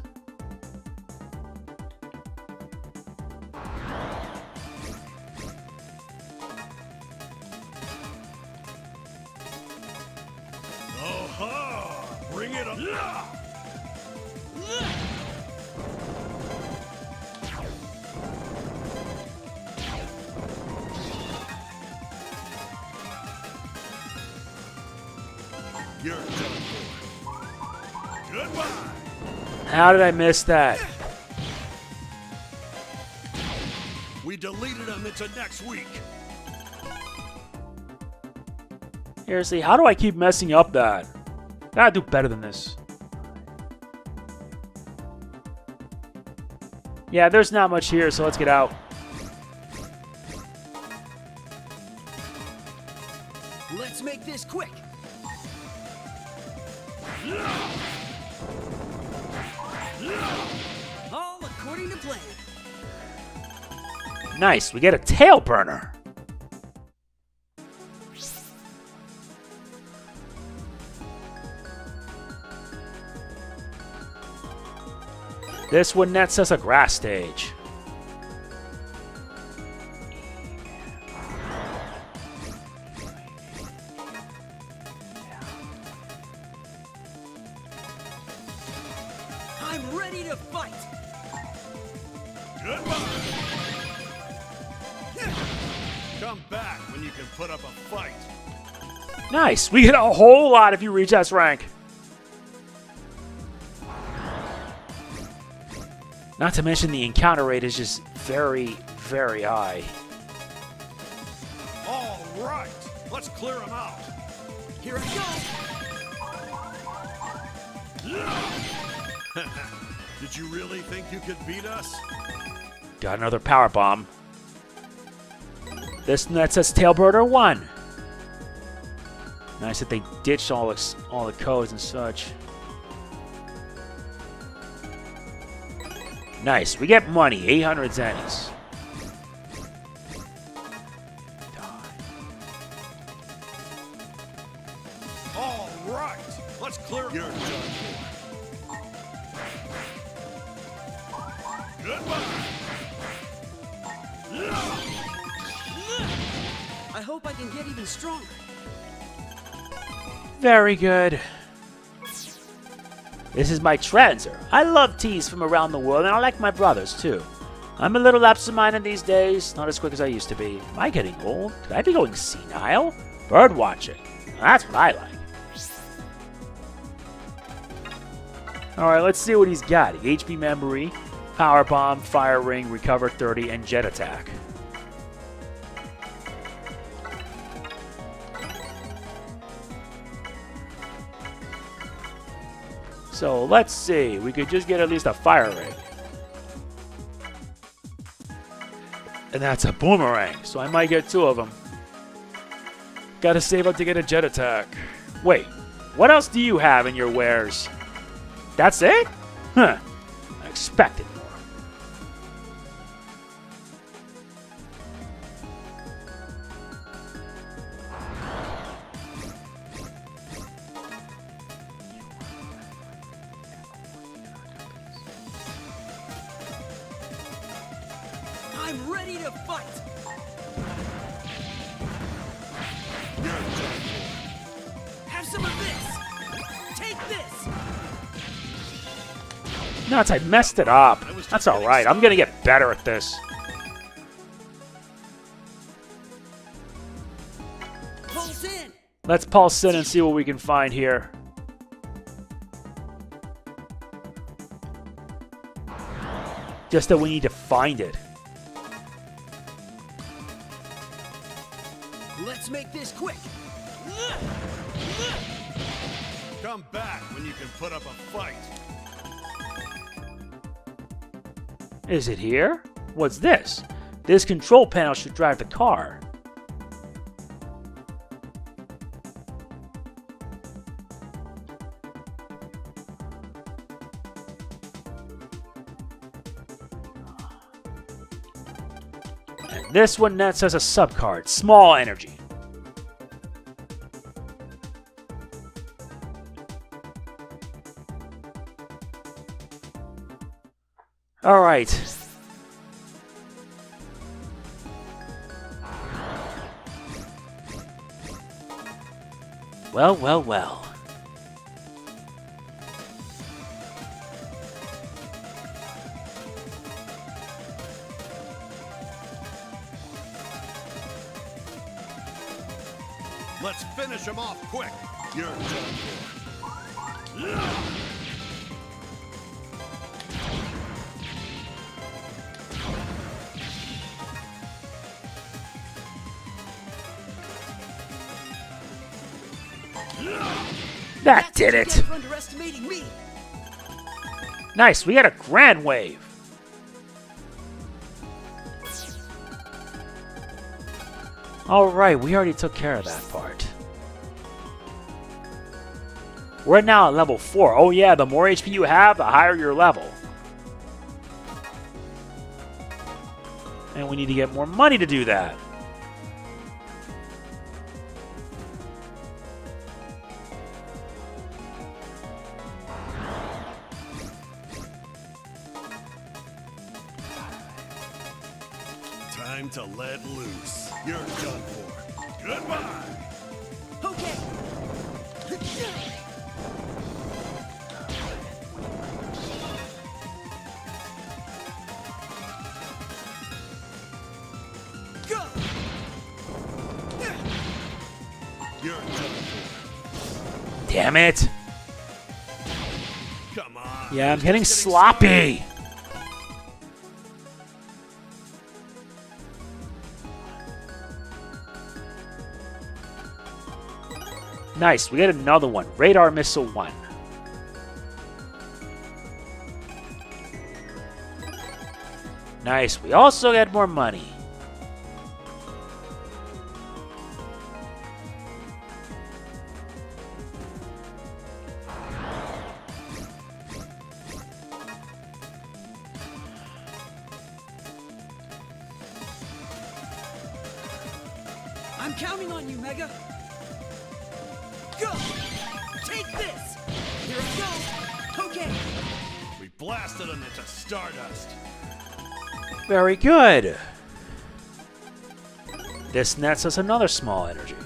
Oh-ho! Bring it on. You're done for. Goodbye. How did I miss that? We deleted him into next week. Seriously, how do I keep messing up that? Gotta do better than this. Yeah, there's not much here, so let's get out. Let's make this quick. All according to plan. Nice, we get a tail burner. This one nets us a grass stage. I'm ready to fight. Goodbye. Come back when you can put up a fight. Nice, we get a whole lot if you reach S rank. Not to mention the encounter rate is just very, very high. All right, let's clear him out. Here I go. Did you really think you could beat us? Got another power bomb. This nets us Tailburner 1. Nice that they ditched all the codes and such. Nice, we get money, 800 zennies. All right, let's clear. You're done for. Goodbye. hope I can get even stronger. Very good. This is my transer. I love teas from around the world, and I like my brothers, too. I'm a little absent-minded these days, not as quick as I used to be. Am I getting old? Could I be going senile? Bird watching. That's what I like. Alright, let's see what he's got. HP memory, power bomb, fire ring, recover 30, and jet attack. So let's see. We could just get at least a fire ring. And that's a boomerang, so I might get 2 of them. Gotta save up to get a jet attack. Wait, what else do you have in your wares? That's it? Huh. I expected more. I'm ready to fight! Have some of this! Take this! Nuts, I messed it up. That's alright, I'm gonna get better at this. Pulse in! Let's pulse in and see what we can find here. Just that we need to find it. Let's make this quick! Come back when you can put up a fight. Is it here? What's this? This control panel should drive the car. And this one nets as a subcard, small energy. All right. Well, well, well. Let's finish him off quick. You're done for. That did it. That's what you get for underestimating me. Nice, we got a grand wave. Alright, we already took care of that part. We're now at level 4. Oh yeah, the more HP you have, the higher your level. And we need to get more money to do that. Time to let loose. You're done for. Goodbye. Okay. Go. You're done for. Damn it. Come on. Yeah, I'm Just getting sloppy. Nice, we got another one. Radar Missile 1. Nice, we also got more money. I'm counting on you, Mega. Go! Take this! Here I go! Okay! We blasted him into stardust. Very good. This nets us another small energy.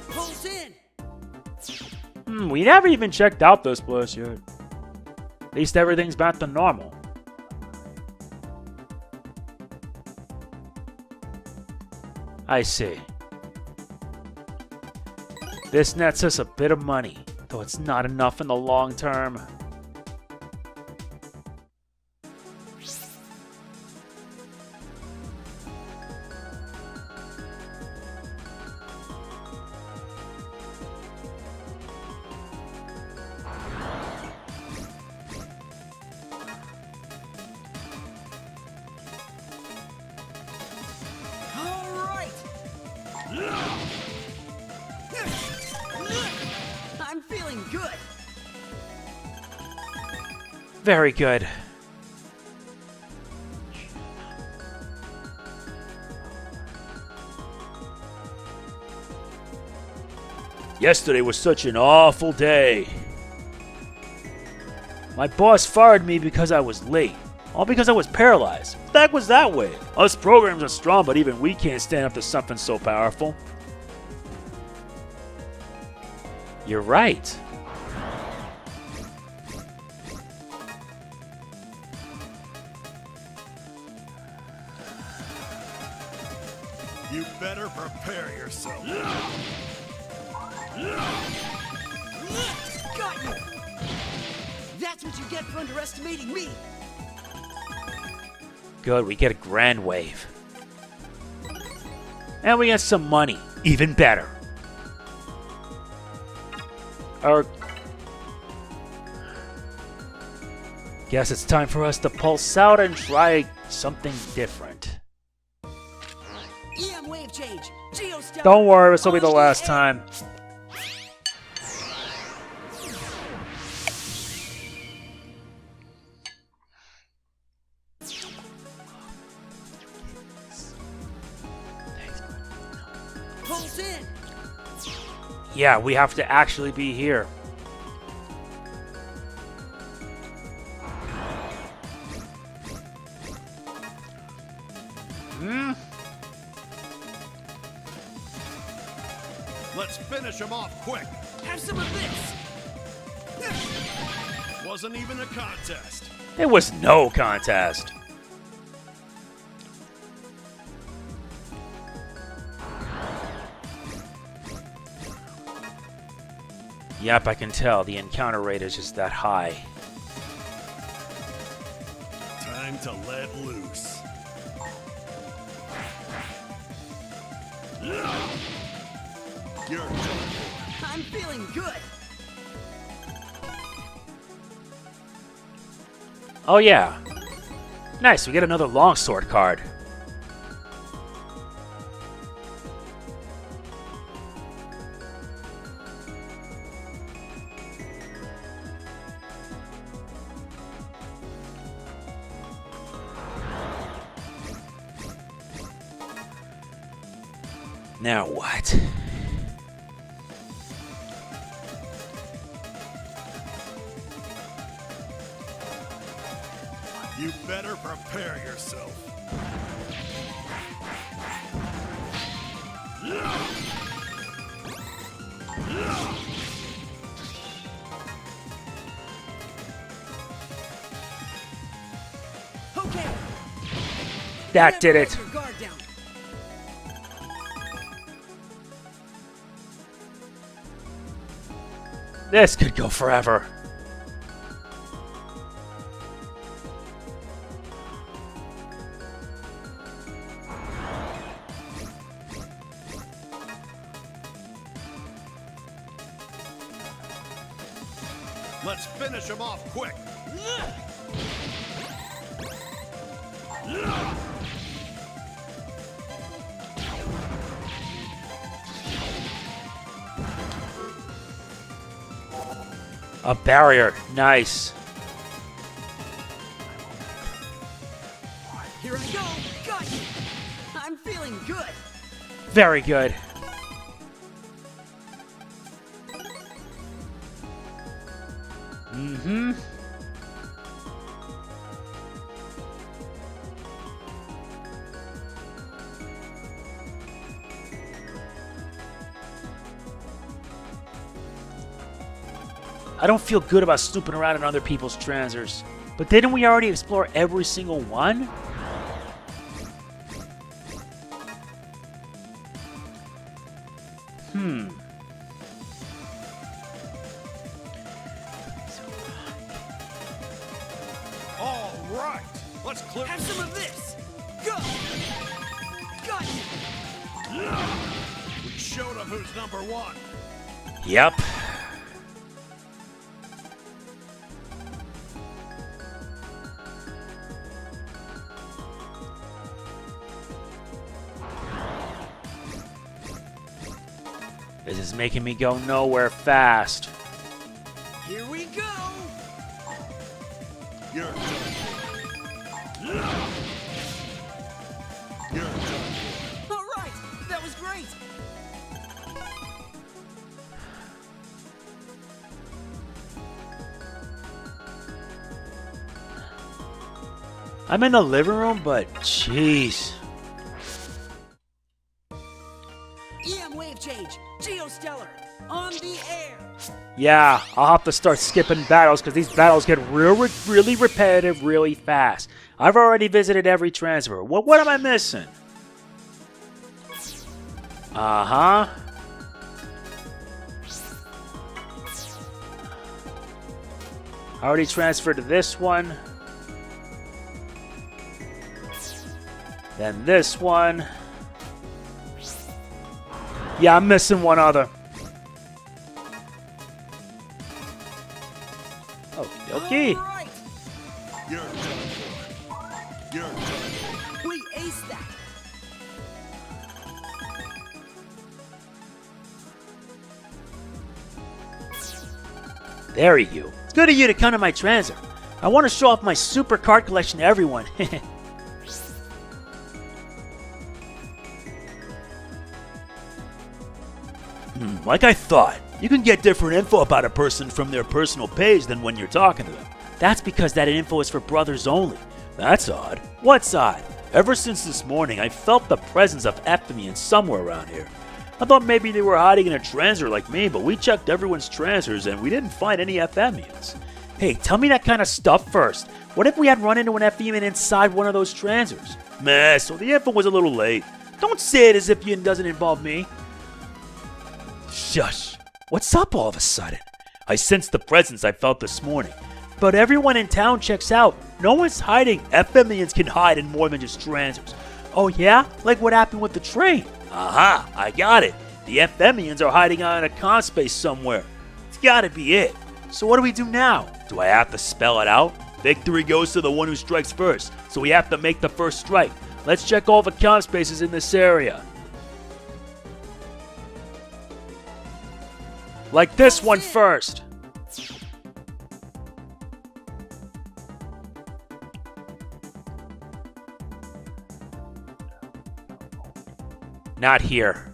Pulse in. We never even checked out this place yet. At least everything's back to normal. I see. This nets us a bit of money, though it's not enough in the long term. All right. I'm feeling good. Very good. Yesterday was such an awful day. My boss fired me because I was late. All because I was paralyzed. What the heck was that way? Us programs are strong, but even we can't stand up to something so powerful. You're right. You better prepare yourself. Got you. That's what you get for underestimating me. Good, we get a grand wave. And we get some money. Even better. Guess it's time for us to pulse out and try something different. EM wave change. Geo Stelar. Don't worry, this will be the last time. Pulse in. Yeah, we have to actually be here. Let's finish him off quick. Have some of this. Wasn't even a contest. It was no contest. Yep, I can tell. The encounter rate is just that high. Time to let loose. You're done. I'm feeling good. Oh yeah. Nice, we get another longsword card. Now what? You better prepare yourself. Okay. That did it. Your guard down. This could go forever. Let's finish him off quick. A barrier. Nice. Here I go. Got you. I'm feeling good. Very good. I don't feel good about snooping around in other people's transers. But didn't we already explore every single one? All right. Let's clear. Have some of this. Go. Got you. We showed them who's number one. Yep. This is making me go nowhere fast. Here we go. You're done. You're done. All right. That was great. I'm in the living room, but jeez. EM wave change. Geo Stelar. On the air. Yeah, I'll have to start skipping battles because these battles get really repetitive really fast. I've already visited every transfer. What am I missing? Uh-huh. I already transferred to this one. Then this one. Yeah, I'm missing one other. Okay. All right. You're done for. You're done for. We aced that. There you. It's good of you to come to my transit. I want to show off my super card collection to everyone. Like I thought, you can get different info about a person from their personal page than when you're talking to them. That's because that info is for brothers only. That's odd. What's odd? Ever since this morning, I felt the presence of FMians somewhere around here. I thought maybe they were hiding in a transer like me, but we checked everyone's transers and we didn't find any FMians. Hey, tell me that kind of stuff first. What if we had run into an FMian inside one of those transers? Meh, so the info was a little late. Don't say it as if it doesn't involve me. Shush. What's up all of a sudden? I sensed the presence I felt this morning. But everyone in town checks out. No one's hiding. FMians can hide in more than just transers. Oh yeah? Like what happened with the train? Aha, I got it. The FMians are hiding out in a con space somewhere. It's gotta be it. So what do we do now? Do I have to spell it out? Victory goes to the one who strikes first, so we have to make the first strike. Let's check all the con spaces in this area. Like this one first. Not here.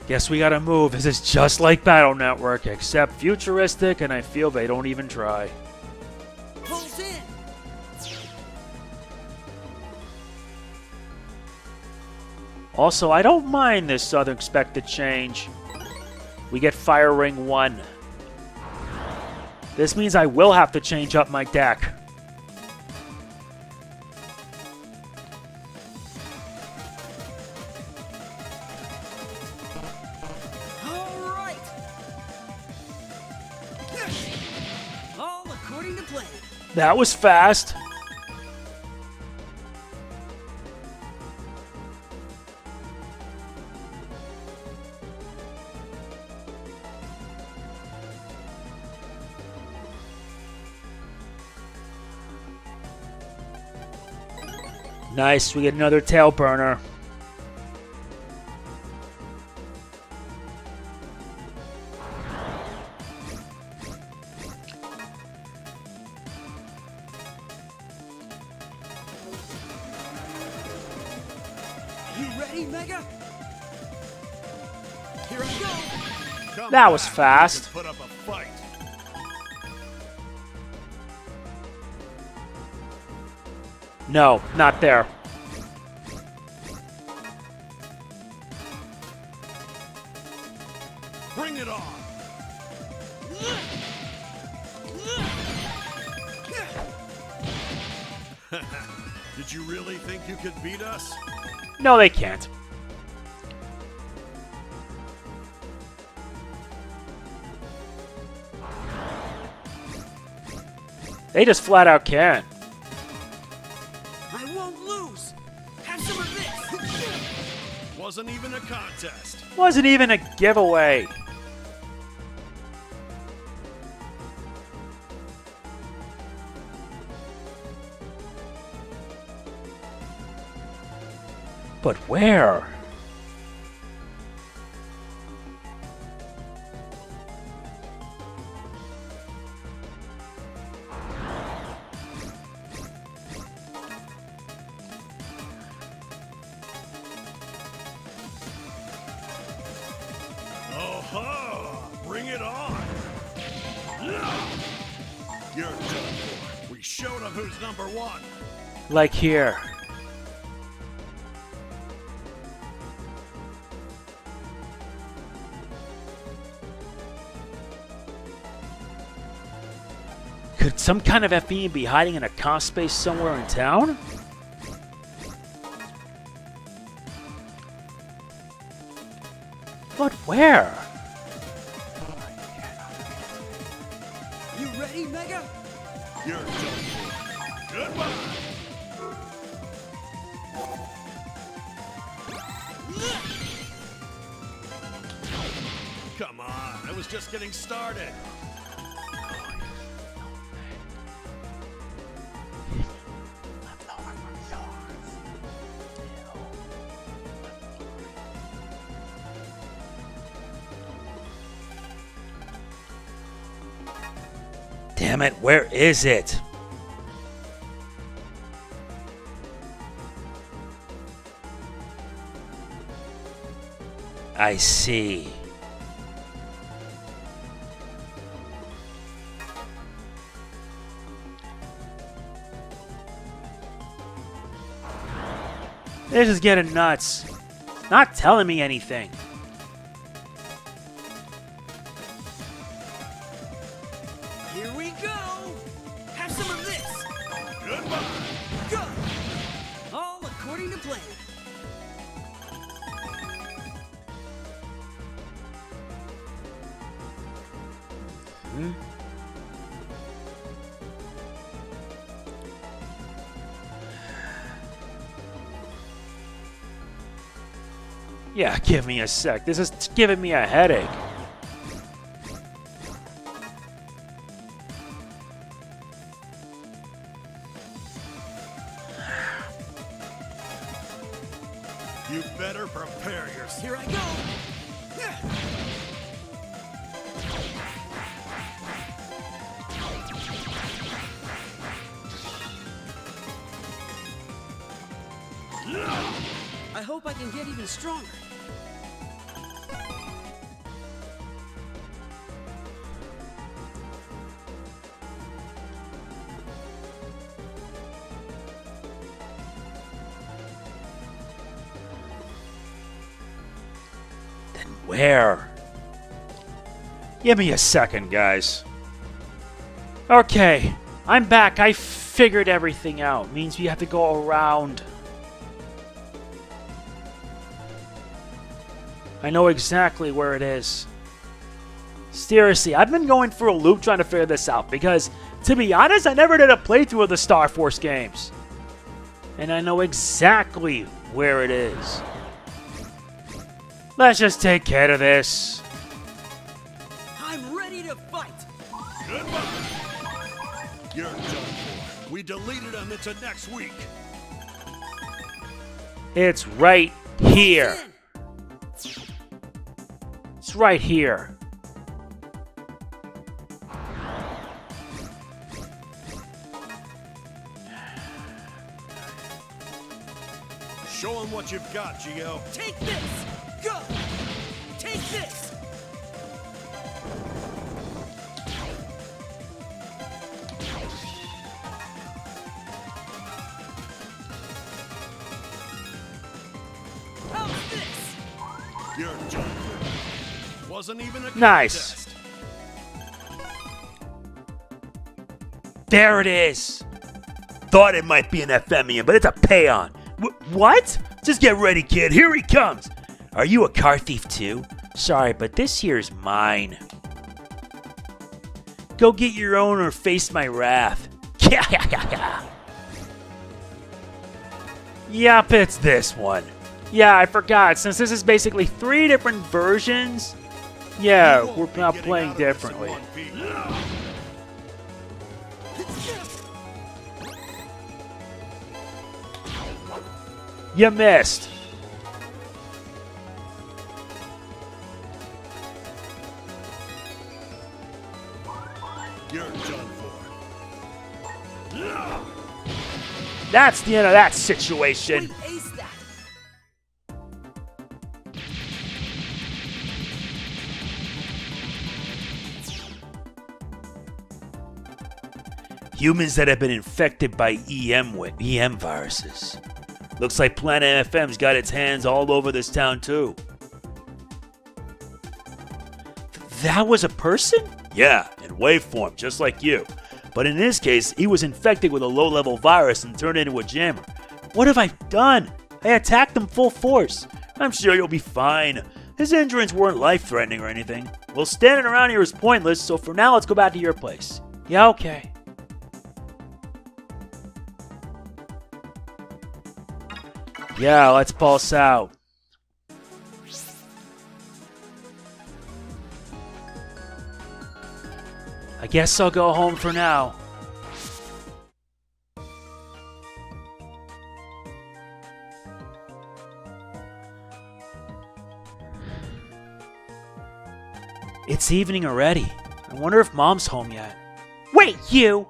Guess we gotta move. This is just like Battle Network, except futuristic, and I feel they don't even try. Pulls in. Also, I don't mind this unexpected change. We get Fire Ring 1. This means I will have to change up my deck. All right. All according to plan. That was fast. Nice, we get another tail burner. You ready, Mega? Here I go. Come That was back, fast. you can put up a fight. No, not there. Bring it on! Did you really think you could beat us? No, they can't. They just flat out can. I won't lose. Have some of this. Wasn't even a contest. Wasn't even a giveaway. But where? Oh-ho! Bring it on! You're done for. We showed them who's number one. Like here. Could some kind of FMian be hiding in a comp space somewhere in town? But where? You ready, Mega? You're done for. Goodbye! Come on, I was just getting started. Damn it, where is it? I see. This is getting nuts. Not telling me anything. Here we go. Have some of this. Goodbye! Go. All according to plan. Yeah, give me a sec. This is giving me a headache. You better prepare yourself. Here I go. I hope I can get even stronger. Where? Give me a second, guys. Okay, I'm back. I figured everything out. Means we have to go around. I know exactly where it is. Seriously, I've been going for a loop trying to figure this out because, to be honest, I never did a playthrough of the Starforce games. And I know exactly where it is. Let's just take care of this. I'm ready to fight. Goodbye! You're done for. We deleted them into next week. It's right here. It's right here. Show them what you've got, Geo. Take this. Go. Take this. How's this? You're done for. wasn't even a Nice. contest. There it is. Thought it might be an FMian, but it's a peon. What? Just get ready, kid. Here he comes. Are you a car thief too? Sorry, but this here's mine. Go get your own or face my wrath. Yup, it's this one. Yeah, I forgot. Since this is basically 3 different versions, yeah, You won't we're be now getting playing out of this in differently. one piece. You missed. You're done for. That's the end of that situation. We aced that. Humans that have been infected by EM viruses. Looks like Planet FM's got its hands all over this town too. That was a person? Yeah, in wave form, just like you. But in this case, he was infected with a low-level virus and turned into a jammer. What have I done? I attacked him full force. I'm sure you'll be fine. His injuries weren't life-threatening or anything. Well, standing around here is pointless, so for now, let's go back to your place. Yeah, okay. Yeah, let's pulse out. I guess I'll go home for now. It's evening already. I wonder if Mom's home yet. Wait, you!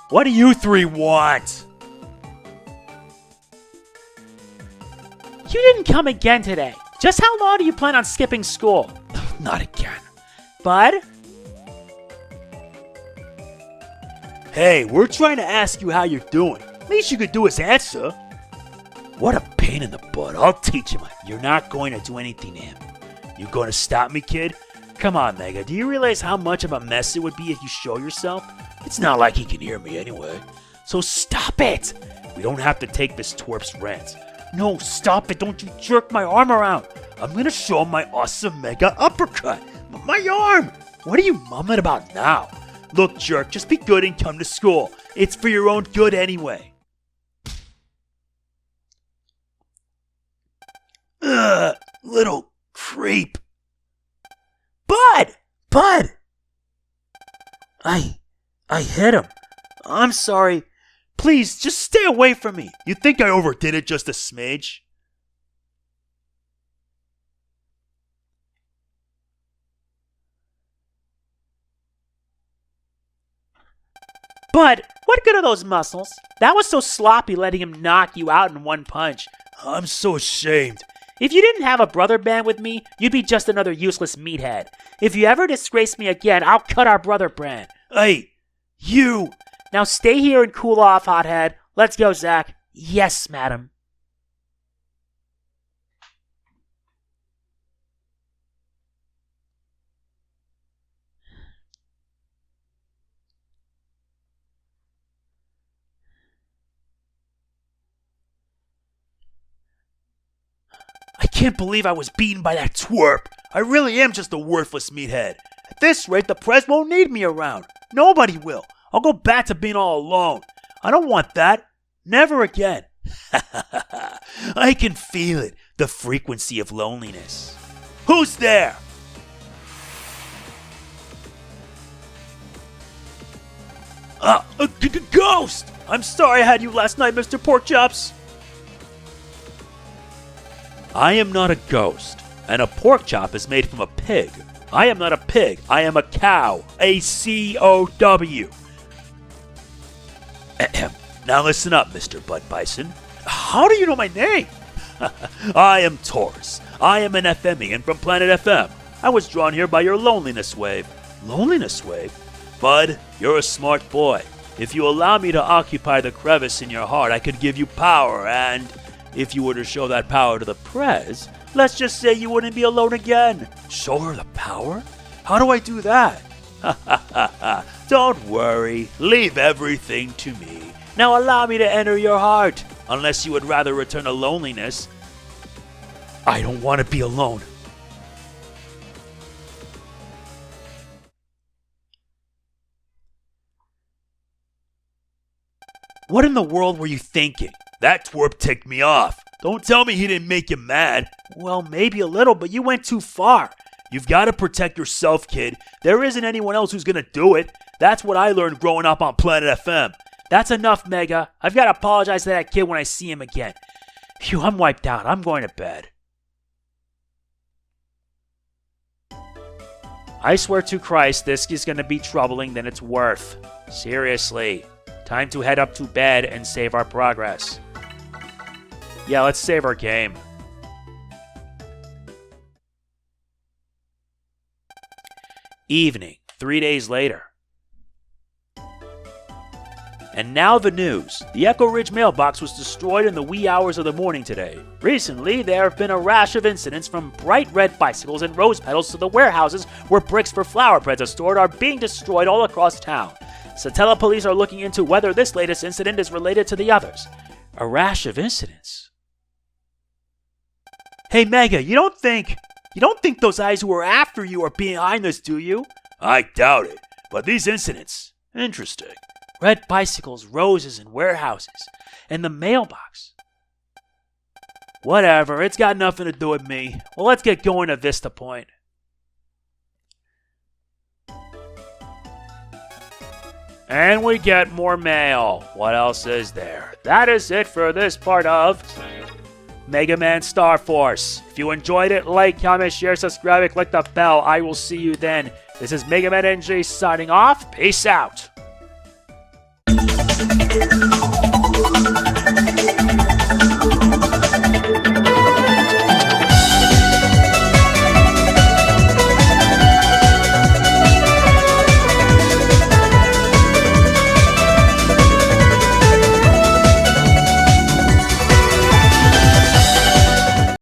What do you three want? You didn't come again today. Just how long do you plan on skipping school? Not again. Bud? Hey, we're trying to ask you how you're doing. Least you could do is answer. What a pain in the butt. I'll teach him. You're not going to do anything to him. You going to stop me, kid? Come on, Mega. Do you realize how much of a mess it would be if you show yourself? It's not like he can hear me anyway. So stop it. We don't have to take this twerp's rant. No, stop it. Don't you jerk my arm around. I'm going to show him my awesome Mega uppercut. My arm. What are you mumbling about now? Look, jerk, just be good and come to school. It's for your own good anyway. Ugh, little creep. Bud! I hit him. I'm sorry. Please, just stay away from me. You think I overdid it just a smidge? Bud, what good are those muscles? That was so sloppy letting him knock you out in one punch. I'm so ashamed. If you didn't have a brother band with me, you'd be just another useless meathead. If you ever disgrace me again, I'll cut our brother brand. Hey, you! Now stay here and cool off, hothead. Let's go, Zach. Yes, madam. I can't believe I was beaten by that twerp. I really am just a worthless meathead. At this rate, the press won't need me around. Nobody will. I'll go back to being all alone. I don't want that. Never again. I can feel it. The frequency of loneliness. Who's there? A ghost! I'm sorry I had you last night, Mr. Porkchops. I am not a ghost, and a pork chop is made from a pig. I am not a pig. I am a cow. A C-O-W. Ahem. Now listen up, Mr. Bud Bison. How do you know my name? I am Taurus. I am an FMian from Planet FM. I was drawn here by your loneliness wave. Loneliness wave? Bud, you're a smart boy. If you allow me to occupy the crevice in your heart, I could give you power, and if you were to show that power to the Prez, Let's just say you wouldn't be alone again. Show her the power? How do I do that? Don't worry. Leave everything to me. Now allow me to enter your heart. Unless you would rather return to loneliness. I don't want to be alone. What in the world were you thinking? That twerp ticked me off. Don't tell me he didn't make you mad. Well, maybe a little, but you went too far. You've got to protect yourself, kid. There isn't anyone else who's going to do it. That's what I learned growing up on Planet FM. That's enough, Mega. I've got to apologize to that kid when I see him again. Phew, I'm wiped out. I'm going to bed. I swear to Christ, this is going to be troubling than it's worth. Seriously. Time to head up to bed and save our progress. Yeah, let's save our game. Evening, 3 days later. And now the news. The Echo Ridge mailbox was destroyed in the wee hours of the morning today. Recently, there have been a rash of incidents from bright red bicycles and rose petals to the warehouses where bricks for flower beds are stored are being destroyed all across town. Satella police are looking into whether this latest incident is related to the others. A rash of incidents? Hey Mega, you don't think those eyes who are after you are behind this, do you? I doubt it, but these incidents, interesting. Red bicycles, roses, and warehouses. And the mailbox. Whatever, it's got nothing to do with me. Well, let's get going to Vista Point. And we get more mail. What else is there? That is it for this part of Mega Man Star Force. If you enjoyed it, like, comment, share, subscribe, and click the bell. I will see you then. This is MegamanNG signing off. Peace out.